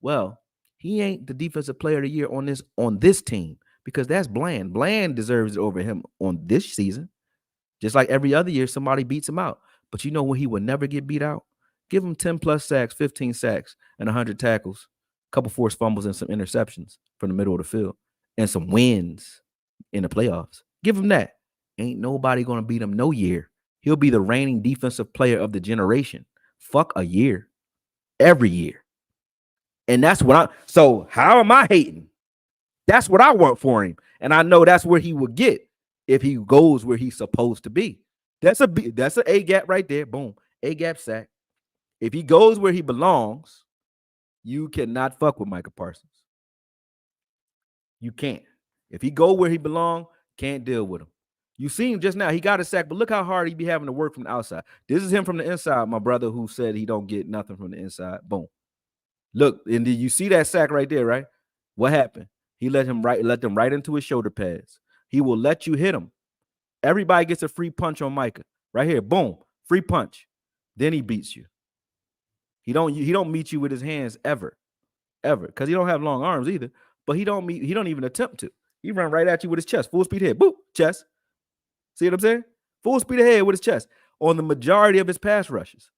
Well, he ain't the defensive player of the year on this team. Because that's Bland. Bland deserves it over him on this season. Just like every other year, somebody beats him out. But you know when he would never get beat out? Give him 10-plus sacks, 15 sacks, and 100 tackles, a couple forced fumbles and some interceptions from the middle of the field, and some wins in the playoffs. Give him that. Ain't nobody going to beat him no year. He'll be the reigning defensive player of the generation. Fuck a year. Every year. And that's what so how am I hating? That's what I want for him. And I know that's where he will get if he goes where he's supposed to be. That's an A-gap right there. Boom. A-gap sack. If he goes where he belongs, you cannot fuck with Micah Parsons. You can't. If he go where he belongs, can't deal with him. You seen just now, he got a sack, but look how hard he be having to work from the outside. This is him from the inside, my brother who said he don't get nothing from the inside. Boom. Look, and did you see that sack right there, right? What happened? He let them right into his shoulder pads. He will let you hit him. Everybody gets a free punch on Micah. Right here. Boom. Free punch. Then he beats you. He don't meet you with his hands ever. Because he don't have long arms either. But he don't even attempt to. He run right at you with his chest. Full speed ahead. Boop. Chest. See what I'm saying? Full speed ahead with his chest on the majority of his pass rushes.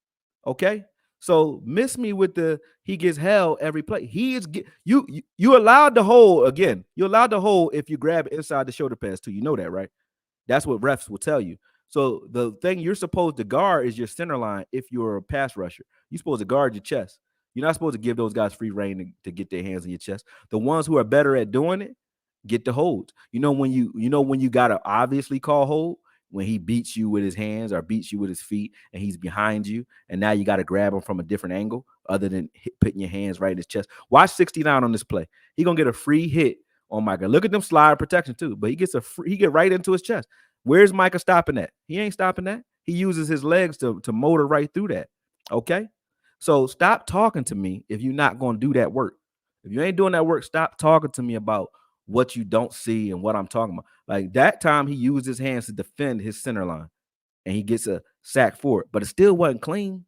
Okay? So miss me with he gets held every play. He is you allowed to hold again. You're allowed to hold if you grab inside the shoulder pads too. You know that, right? That's what refs will tell you. So the thing you're supposed to guard is your center line if you're a pass rusher. You're supposed to guard your chest. You're not supposed to give those guys free reign to get their hands in your chest. The ones who are better at doing it get the holds. When you gotta obviously call hold, when he beats you with his hands or beats you with his feet and he's behind you, and now you got to grab him from a different angle other than putting your hands right in his chest. Watch 69 on this play. He's gonna get a free hit on Micah. Look at them slide protection too, but he get right into his chest. Where's Micah stopping that? He ain't stopping that. He uses his legs to motor right through that. Okay? So stop talking to me if you're not going to do that work. If you ain't doing that work, stop talking to me about what you don't see and what I'm talking about. Like that time he used his hands to defend his center line and he gets a sack for it, but it still wasn't clean.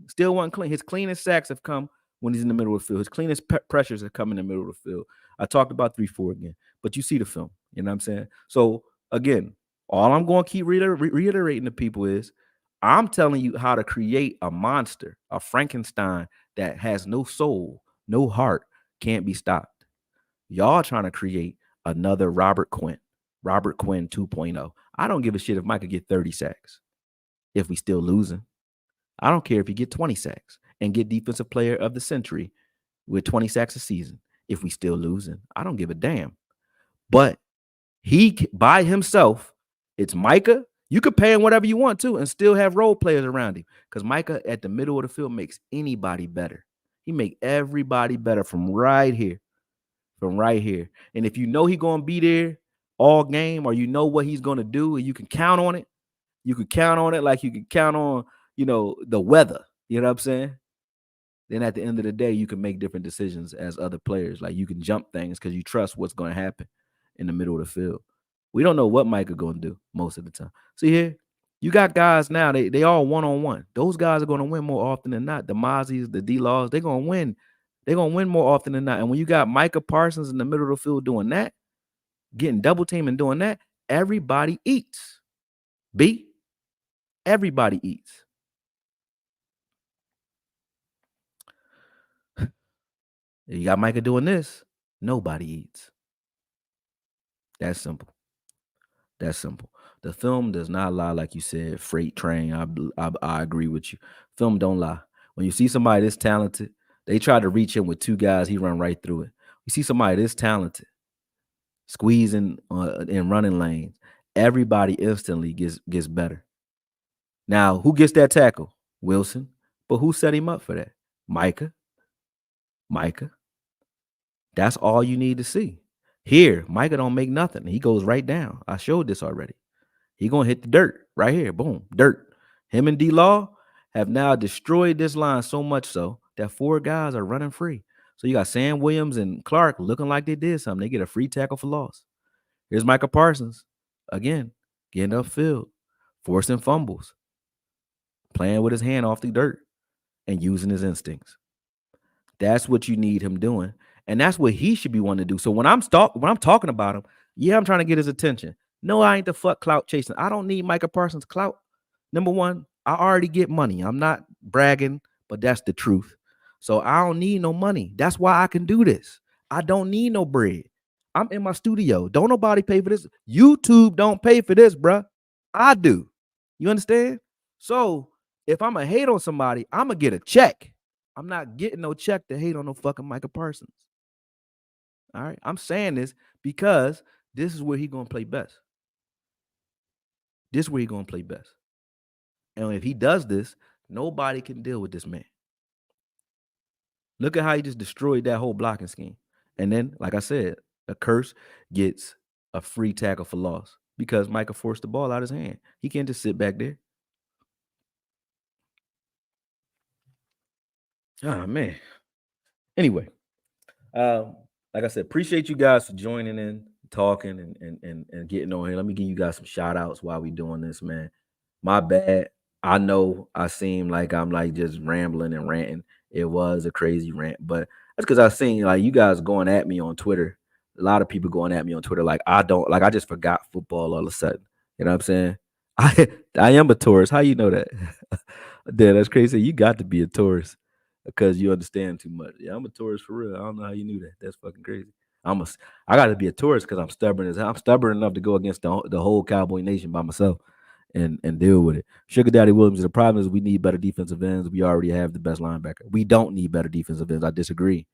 Still wasn't clean. His cleanest sacks have come when he's in the middle of the field. His cleanest pressures have come in the middle of the field. I talked about 3-4 again, but you see the film. You know what I'm saying? So again, all I'm going to keep reiterating to people is I'm telling you how to create a monster, a Frankenstein that has no soul, no heart, can't be stopped. Y'all trying to create another Robert Quinn 2.0. I don't give a shit if Micah get 30 sacks if we still losing. I don't care if you get 20 sacks and get defensive player of the century with 20 sacks a season if we still losing. I don't give a damn. But he by himself, it's Micah. You could pay him whatever you want to and still have role players around him because Micah at the middle of the field makes anybody better. He make everybody better from right here. And if you know he's going to be there all game or you know what he's going to do and you can count on it, like you can count on, the weather. You know what I'm saying? Then at the end of the day, you can make different decisions as other players. Like you can jump things because you trust what's going to happen in the middle of the field. We don't know what Micah going to do most of the time. See here, you got guys now, they all one-on-one. Those guys are going to win more often than not. The Mozzie's, the D-Laws, they're going to win. They're going to win more often than not. And when you got Micah Parsons in the middle of the field doing that, getting double team and doing that, everybody eats. Everybody eats. You got Micah doing this, nobody eats. That's simple. The film does not lie, like you said, freight train. I agree with you. Film don't lie. When you see somebody this talented, they try to reach him with two guys, he run right through it. You see somebody this talented, squeezing in running lanes, everybody instantly gets better. Now, who gets that tackle? Wilson. But who set him up for that? Micah. That's all you need to see. Here, Micah don't make nothing. He goes right down. I showed this already. He going to hit the dirt right here. Boom, dirt. Him and D-Law have now destroyed this line so much so that 4 guys are running free. So you got Sam Williams and Clark looking like they did something. They get a free tackle for loss. Here's Micah Parsons. Again, getting upfield, forcing fumbles, playing with his hand off the dirt, and using his instincts. That's what you need him doing. And that's what he should be wanting to do. So when I'm talking about him, yeah, I'm trying to get his attention. No, I ain't the fuck clout chasing. I don't need Micah Parsons clout. Number one, I already get money. I'm not bragging, but that's the truth. So I don't need no money. That's why I can do this. I don't need no bread. I'm in my studio. Don't nobody pay for this. YouTube don't pay for this, bruh. I do. You understand? So if I'm going to hate on somebody, I'm going to get a check. I'm not getting no check to hate on no fucking Micah Parsons. All right. I'm saying this because this is where he's going to play best. And if he does this, nobody can deal with this man. Look at how he just destroyed that whole blocking scheme. And then, like I said, a curse gets a free tackle for loss. because Micah forced the ball out of his hand. He can't just sit back there. Oh man. Anyway, like I said, appreciate you guys for joining in, talking, and getting on here. Let me give you guys some shout outs while we doing this, man. My bad. I know I seem like I'm like just rambling and ranting. It was a crazy rant, but that's because I seen like you guys going at me on Twitter. A lot of people going at me on Twitter like I just forgot football all of a sudden. You know what I'm saying? I am a tourist. How you know that? Yeah, that's crazy. You got to be a tourist because you understand too much. Yeah, I'm a tourist for real. I don't know how you knew that. That's fucking crazy. I got to be a tourist because I'm stubborn as hell. I'm stubborn enough to go against the whole Cowboy Nation by myself and deal with it. Sugar Daddy Williams, the problem is we need better defensive ends. We already have the best linebacker. We don't need better defensive ends. I disagree.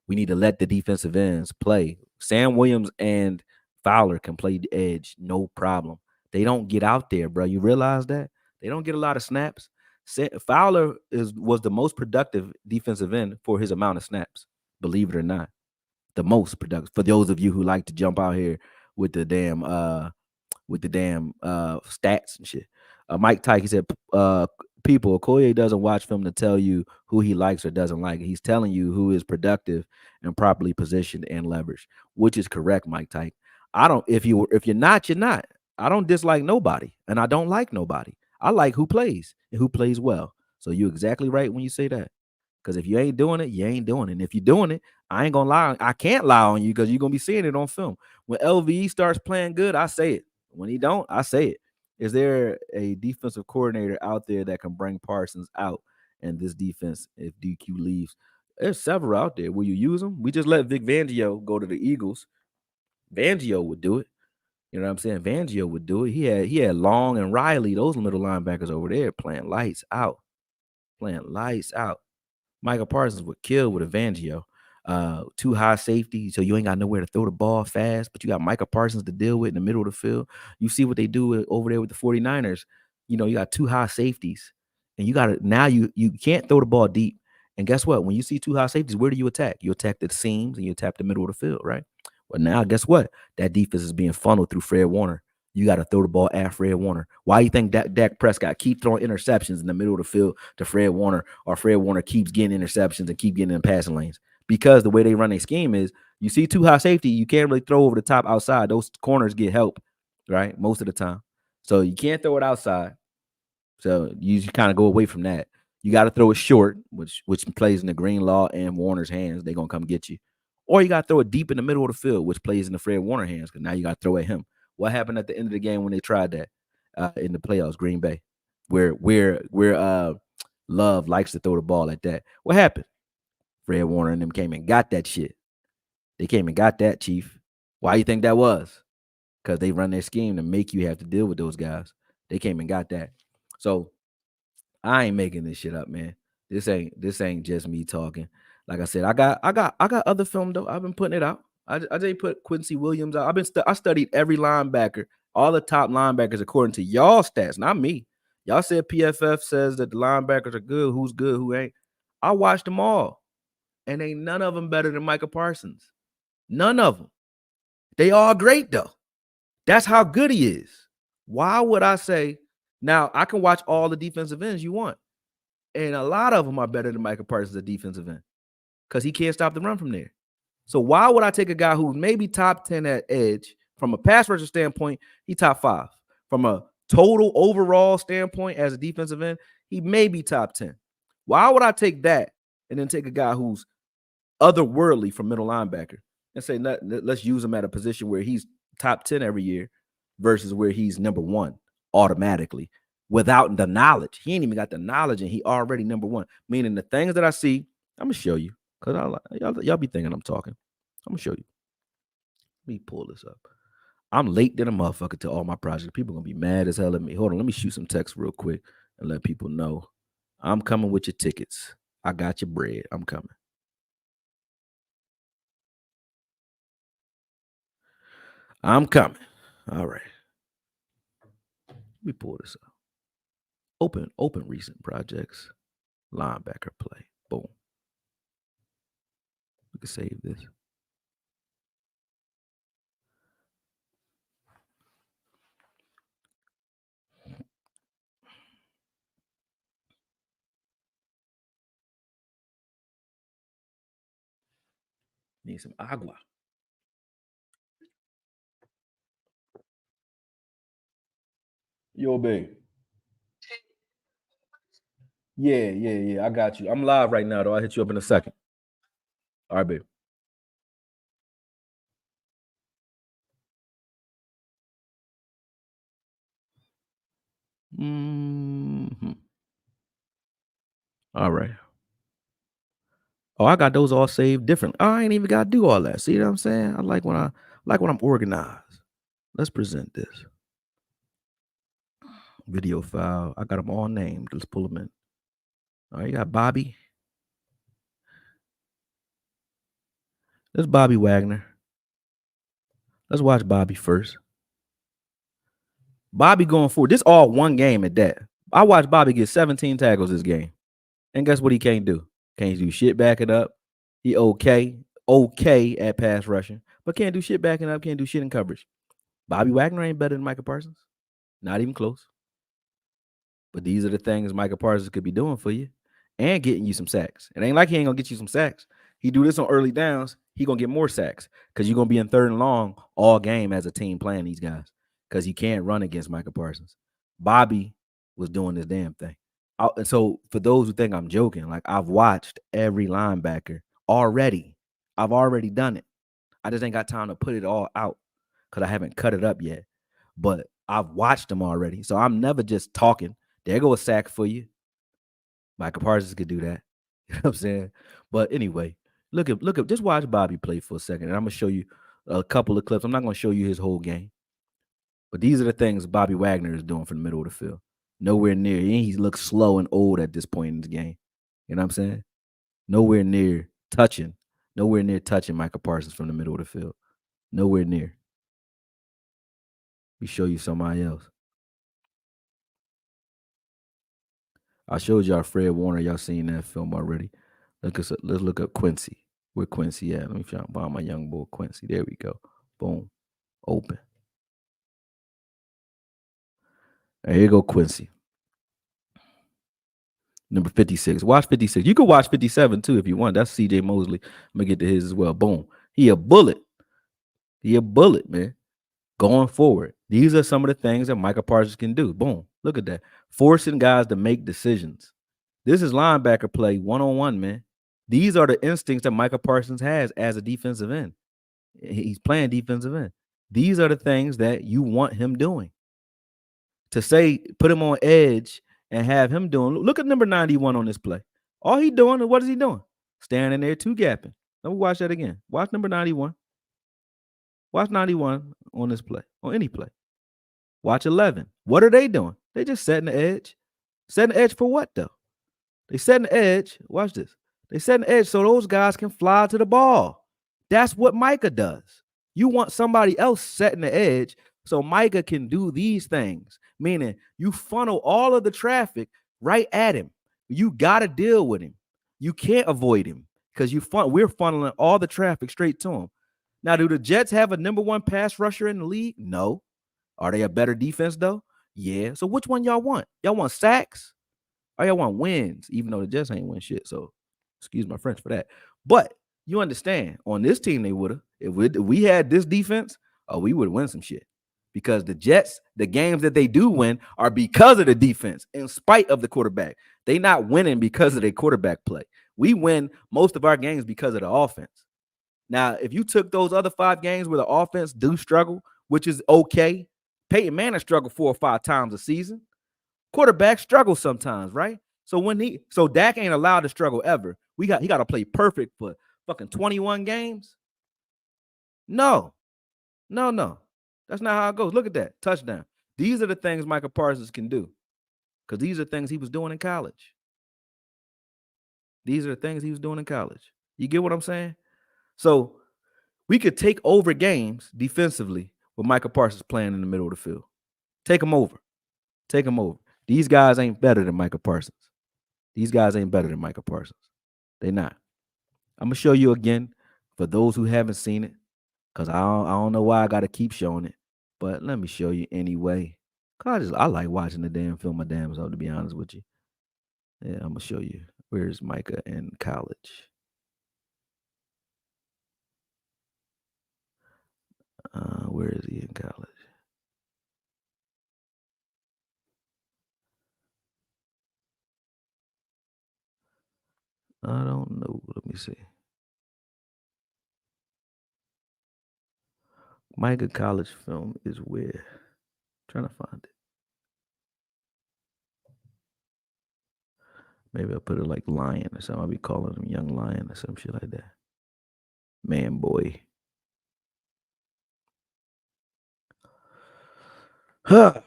We need to let the defensive ends play. Sam Williams and Fowler can play the edge, no problem. They don't get out there, bro. You realize that? They don't get a lot of snaps. Fowler was the most productive defensive end for his amount of snaps, believe it or not. The most productive. For those of you who like to jump out here with the damn stats and shit. Mike Tyke, he said, people, AKOYE doesn't watch film to tell you who he likes or doesn't like. He's telling you who is productive and properly positioned and leveraged, which is correct, Mike Tyke. If you're not, you're not. I don't dislike nobody, and I don't like nobody. I like who plays and who plays well. So you're exactly right when you say that. Because if you ain't doing it, you ain't doing it. And if you're doing it, I ain't gonna lie. I can't lie on you because you're gonna be seeing it on film. When LVE starts playing good, I say it. When he don't, I say it. Is there a defensive coordinator out there that can bring Parsons out in this defense if DQ leaves? There's several out there. Will you use them? We just let Vic Fangio go to the Eagles. Fangio would do it. You know what I'm saying? Fangio would do it. He had Long and Riley, those middle linebackers over there playing lights out. Playing lights out. Micah Parsons would kill with a Fangio. Too high safety, so you ain't got nowhere to throw the ball fast, but you got Micah Parsons to deal with in the middle of the field. You see what they do over there with the 49ers. You know, you got two high safeties, and you got to now you can't throw the ball deep. And guess what? When you see two high safeties, where do you attack? You attack the seams and you attack the middle of the field, right? Well, now guess what? That defense is being funneled through Fred Warner. You got to throw the ball at Fred Warner. Why do you think Dak Prescott keep throwing interceptions in the middle of the field to Fred Warner, or Fred Warner keeps getting interceptions and keep getting in passing lanes? Because the way they run their scheme is you see two high safety, you can't really throw over the top outside. Those corners get help, right? Most of the time. So you can't throw it outside. So you kind of go away from that. You got to throw it short, which plays in the Greenlaw and Warner's hands. They're going to come get you. Or you got to throw it deep in the middle of the field, which plays in the Fred Warner hands, because now you got to throw at him. What happened at the end of the game when they tried that in the playoffs, Green Bay, where Love likes to throw the ball like that? What happened? Fred Warner and them came and got that shit. They came and got that, Chief. Why you think that was? Because they run their scheme to make you have to deal with those guys. They came and got that. So I ain't making this shit up, man. This ain't just me talking. Like I said, I got other film though. I've been putting it out. I just put Quincy Williams out. I studied every linebacker, all the top linebackers according to y'all stats, not me. Y'all said PFF says that the linebackers are good. Who's good? Who ain't? I watched them all, and ain't none of them better than Micah Parsons. None of them. They all great though. That's how good he is. Why would I say? Now I can watch all the defensive ends you want, and a lot of them are better than Micah Parsons at defensive end because he can't stop the run from there. So why would I take a guy who's maybe top 10 at edge from a pass rusher standpoint? He top 5 from a total overall standpoint as a defensive end. He may be top 10. Why would I take that and then take a guy who's otherworldly from middle linebacker and say let's use him at a position where he's top 10 every year versus where he's number 1 automatically without the knowledge? He ain't even got the knowledge and he already number 1. Meaning the things that I see, I'm gonna show you because y'all be thinking I'm talking. I'm gonna show you. Let me pull this up. I'm late than a motherfucker to all my projects. People gonna be mad as hell at me. Hold on, let me shoot some text real quick and let people know I'm coming with your tickets. I got your bread. I'm coming. I'm coming. All right. Let me pull this up. Open recent projects. Linebacker play. Boom. We can save this. Need some agua. Yo, babe. Yeah. I got you. I'm live right now, though. I'll hit you up in a second. All right, babe. Mm-hmm. All right. Oh, I got those all saved different. I ain't even got to do all that. See what I'm saying? I like when I'm organized. Let's present this video file. I got them all named. Let's pull them in. All right, you got Bobby. There's Bobby Wagner. Let's watch Bobby first. Bobby going forward. This all one game at that. I watched Bobby get 17 tackles this game. And guess what he can't do? Can't do shit backing up. He okay at pass rushing, but can't do shit backing up, can't do shit in coverage. Bobby Wagner ain't better than Micah Parsons. Not even close. But these are the things Micah Parsons could be doing for you and getting you some sacks. It ain't like he ain't gonna get you some sacks. He do this on early downs, he gonna get more sacks because you're gonna be in 3rd and long all game as a team playing these guys because you can't run against Micah Parsons. Bobby was doing this damn thing. And so for those who think I'm joking, like I've watched every linebacker already. I've already done it. I just ain't got time to put it all out because I haven't cut it up yet. But I've watched them already. So I'm never just talking. There go a sack for you. Micah Parsons could do that. You know what I'm saying? But anyway, look at just watch Bobby play for a second. And I'm gonna show you a couple of clips. I'm not gonna show you his whole game. But these are the things Bobby Wagner is doing from the middle of the field. Nowhere near. He looks slow and old at this point in the game. You know what I'm saying? Nowhere near touching Micah Parsons from the middle of the field. Nowhere near. We show you somebody else. I showed y'all Fred Warner. Y'all seen that film already. Let's look up Quincy. Where Quincy at? Let me find my young boy Quincy. There we go. Boom. Open. There you go, Quincy. Number 56. Watch 56. You could watch 57 too if you want. That's CJ Mosley. I'm gonna get to his as well. Boom. He a bullet. Man. Going forward. These are some of the things that Micah Parsons can do. Boom. Look at that. Forcing guys to make decisions. This is linebacker play one-on-one, man. These are the instincts that Micah Parsons has as a defensive end. He's playing defensive end. These are the things that you want him doing. To say, put him on edge and have him doing. Look at number 91 on this play. All he doing, what is he doing? Standing there, two gapping. Let me watch that again. Watch number 91. Watch 91 on this play, on any play. Watch 11. What are they doing? They just setting the edge. Setting the edge for what, though? They setting the edge. Watch this. They setting the edge so those guys can fly to the ball. That's what Micah does. You want somebody else setting the edge so Micah can do these things, meaning you funnel all of the traffic right at him. You got to deal with him. You can't avoid him because we're funneling all the traffic straight to him. Now, do the Jets have a number 1 pass rusher in the league? No. Are they a better defense, though? Yeah. So which one y'all want? Y'all want sacks? Or y'all want wins, even though the Jets ain't win shit. So excuse my French for that. But you understand, on this team, they would have. If we had this defense, we would win some shit. Because the Jets, the games that they do win are because of the defense, in spite of the quarterback. They not winning because of their quarterback play. We win most of our games because of the offense. Now, if you took those other 5 games where the offense do struggle, which is okay, Peyton Manning struggled 4 or 5 times a season. Quarterbacks struggle sometimes, right? So Dak ain't allowed to struggle ever. He got to play perfect for fucking 21 games. No. That's not how it goes. Look at that. Touchdown. These are the things Micah Parsons can do. Because these are things he was doing in college. You get what I'm saying? So we could take over games defensively with Micah Parsons playing in the middle of the field. Take them over. These guys ain't better than Micah Parsons. They not. I'm going to show you again for those who haven't seen it, because I don't know why I got to keep showing it, but let me show you anyway. Because I like watching the damn film my damn self, to be honest with you. Yeah, I'm going to show you. Where's Micah in college? Where is he in college? I don't know. Let me see. Micah college film is where? Trying to find it. Maybe I'll put it like Lion or something. I'll be calling him Young Lion or some shit like that. Man, boy. Huh.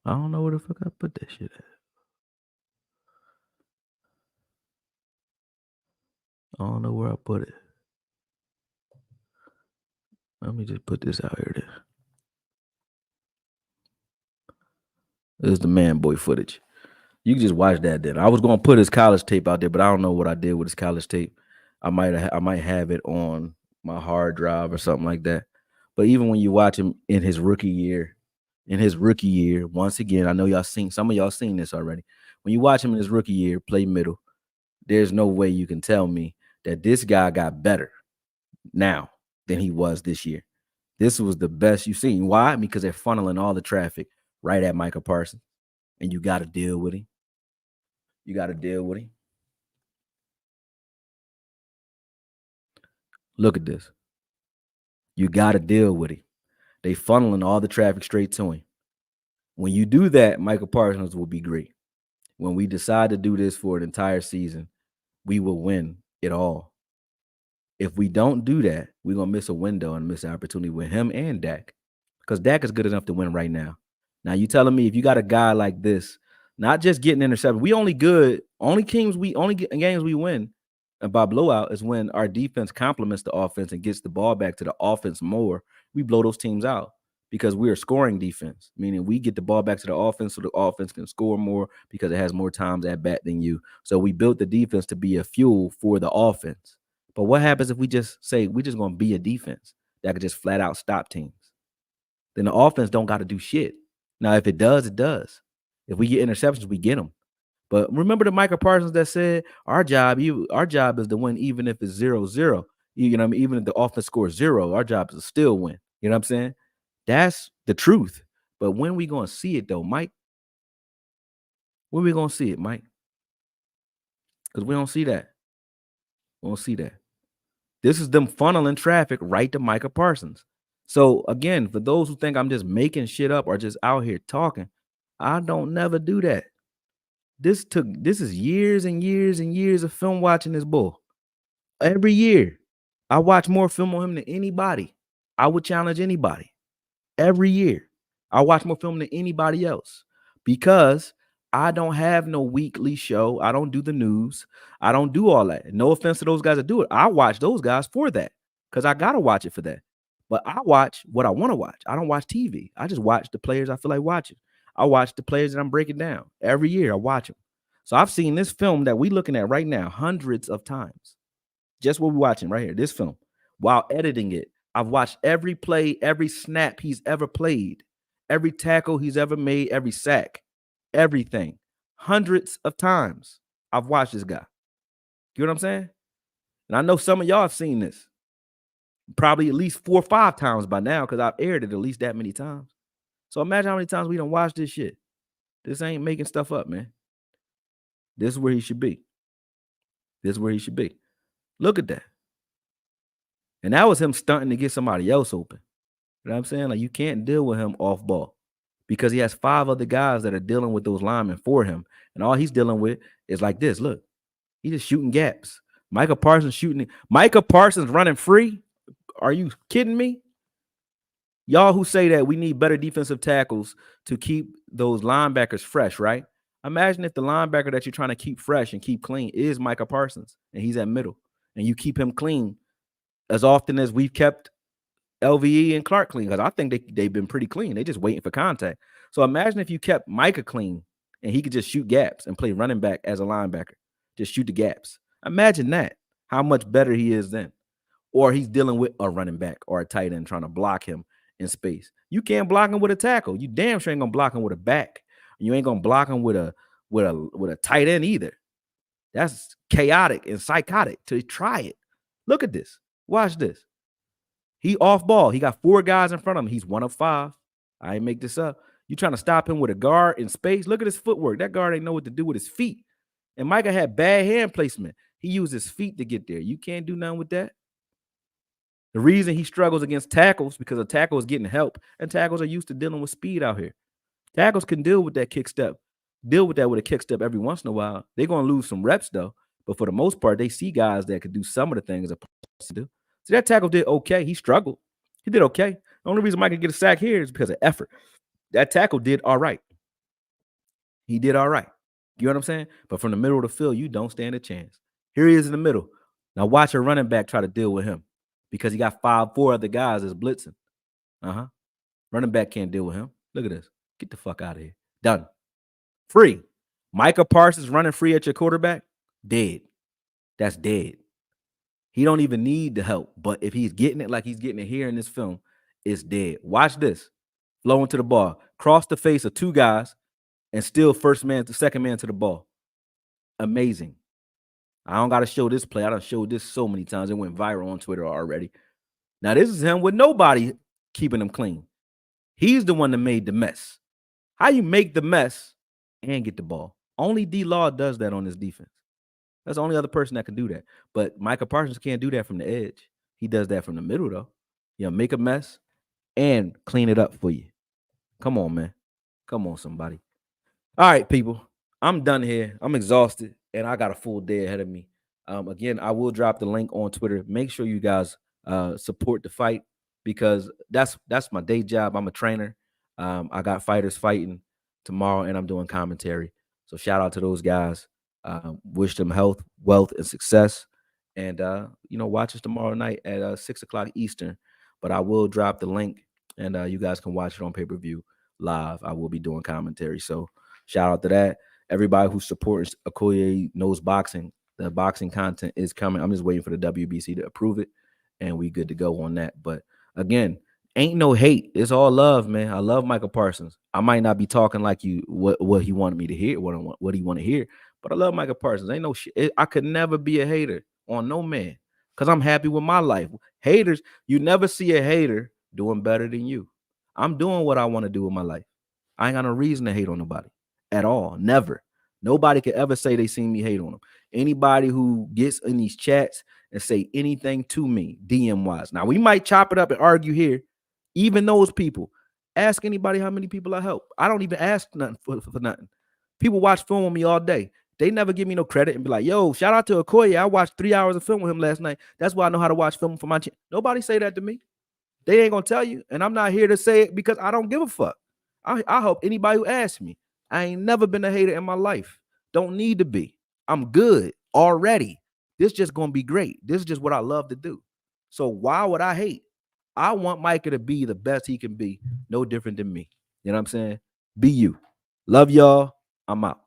I don't know where the fuck I put that shit at. I don't know where I put it. Let me just put this out here then. This is the Man Boy footage. You can just watch that then. I was gonna put his college tape out there, but I don't know what I did with his college tape. I might have it on my hard drive or something like that. But even when you watch him in his rookie year, once again, I know y'all seen some of y'all seen this already. When you watch him in his rookie year play middle, there's no way you can tell me that this guy got better now than he was this year. This was the best you've seen. Why? Because they're funneling all the traffic right at Micah Parsons, and you got to deal with him. You got to deal with him. Look at this. You got to deal with him. They funneling all the traffic straight to him. When you do that, Micah Parsons will be great. When we decide to do this for an entire season, we will win it all. If we don't do that, we're going to miss a window and miss an opportunity with him and Dak, because Dak is good enough to win right now. Now, you telling me if you got a guy like this, not just getting intercepted, only games we win by blowout is when our defense complements the offense and gets the ball back to the offense more. We blow those teams out because we are scoring defense, meaning we get the ball back to the offense so the offense can score more because it has more times at bat than you. So we built the defense to be a fuel for the offense. But what happens if we just say we're just going to be a defense that could just flat out stop teams? Then the offense don't got to do shit. Now, if it does, it does. If we get interceptions, we get them. But remember the Micah Parsons that said our job is to win even if it's 0-0. You know what I mean? Even if the offense scores 0, our job is to still win. You know what I'm saying? That's the truth. But when we going to see it, though, Mike? When we going to see it, Mike? Because we don't see that. We don't see that. This is them funneling traffic right to Micah Parsons. So, again, for those who think I'm just making shit up or just out here talking, I don't never do that. This is years and years and years of film watching this bull. Every year, I watch more film on him than anybody. I would challenge anybody. Every year, I watch more film than anybody else because I don't have no weekly show. I don't do the news. I don't do all that. No offense to those guys that do it. I watch those guys for that because I got to watch it for that. But I watch what I want to watch. I don't watch TV. I just watch the players I feel like watching. I watch the players that I'm breaking down. Every year, I watch them. So I've seen this film that we're looking at right now hundreds of times. Just what we're watching right here, this film. While editing it, I've watched every play, every snap he's ever played, every tackle he's ever made, every sack, everything. Hundreds of times I've watched this guy. You know what I'm saying? And I know some of y'all have seen this. Probably at least 4 or 5 times by now because I've aired it at least that many times. So imagine how many times we don't watch this shit. This ain't making stuff up, man. This is where he should be. This is where he should be. Look at that. And that was him stunting to get somebody else open. You know what I'm saying? Like, you can't deal with him off ball because he has 5 other guys that are dealing with those linemen for him. And all he's dealing with is like this. Look, he's just shooting gaps. Micah Parsons running free. Are you kidding me? Y'all who say that we need better defensive tackles to keep those linebackers fresh, right? Imagine if the linebacker that you're trying to keep fresh and keep clean is Micah Parsons and he's at middle and you keep him clean as often as we've kept LVE and Clark clean, because I think they've been pretty clean. They just waiting for contact. So imagine if you kept Micah clean and he could just shoot gaps and play running back as a linebacker. Just shoot the gaps. Imagine that, how much better he is then. Or he's dealing with a running back or a tight end trying to block him in space. You can't block him with a tackle. You damn sure ain't gonna block him with a back. You ain't gonna block him with a tight end either. That's chaotic and psychotic to try it. Look at this. Watch this. He off ball. He got 4 guys in front of him. He's 1 of 5. I ain't make this up. You trying to stop him with a guard in space? Look at his footwork. That guard ain't know what to do with his feet. And Micah had bad hand placement. He used his feet to get there. You can't do nothing with that. The reason he struggles against tackles because a tackle is getting help, and tackles are used to dealing with speed out here. Tackles can deal with that kick step, deal with that with a kick step every once in a while. They're going to lose some reps, though. But for the most part, they see guys that could do some of the things they're supposed to do. So that tackle did okay. He struggled. He did okay. The only reason Mike can get a sack here is because of effort. That tackle did all right. He did all right. You know what I'm saying? But from the middle of the field, you don't stand a chance. Here he is in the middle. Now watch a running back try to deal with him because he got 4 other guys that's blitzing. Running back can't deal with him. Look at this. Get the fuck out of here. Done. Free. Micah Parsons running free at your quarterback. Dead. That's dead. He don't even need the help. But if he's getting it like he's getting it here in this film, it's dead. Watch this. Flow into the ball. Cross the face of 2 guys and still second man to the ball. Amazing. I don't got to show this play. I done showed this so many times. It went viral on Twitter already. Now, this is him with nobody keeping him clean. He's the one that made the mess. How you make the mess and get the ball? Only D-Law does that on his defense. That's the only other person that can do that. But Micah Parsons can't do that from the edge. He does that from the middle, though. Make a mess and clean it up for you. Come on, man. Come on, somebody. All right, people. I'm done here. I'm exhausted, and I got a full day ahead of me. Again, I will drop the link on Twitter. Make sure you guys support the fight because that's my day job. I'm a trainer. I got fighters fighting tomorrow, and I'm doing commentary. So shout out to those guys. Wish them health, wealth, and success. And watch us tomorrow night at 6:00 Eastern. But I will drop the link, and you guys can watch it on pay-per-view live. I will be doing commentary. So shout out to that. Everybody who supports AKOYE knows boxing. The boxing content is coming. I'm just waiting for the WBC to approve it, and we good to go on that. But again, ain't no hate. It's all love, man. I love Micah Parsons. I might not be talking like you what he wanted me to hear, what he want to hear, but I love Micah Parsons. Ain't no shit. I could never be a hater on no man because I'm happy with my life. Haters, you never see a hater doing better than you. I'm doing what I want to do with my life. I ain't got no reason to hate on nobody at all. Never. Nobody could ever say they seen me hate on them. Anybody who gets in these chats and say anything to me, DM wise. Now, we might chop it up and argue here. Even those people. Ask anybody how many people I help. I don't even ask nothing for nothing. People watch film with me all day. They never give me no credit and be like, yo, shout out to AKOYE. I watched 3 hours of film with him last night. That's why I know how to watch film for my channel. Nobody say that to me. They ain't going to tell you. And I'm not here to say it because I don't give a fuck. I hope anybody who asks me. I ain't never been a hater in my life. Don't need to be. I'm good already. This just going to be great. This is just what I love to do. So why would I hate? I want Micah to be the best he can be. No different than me. You know what I'm saying? Be you. Love y'all. I'm out.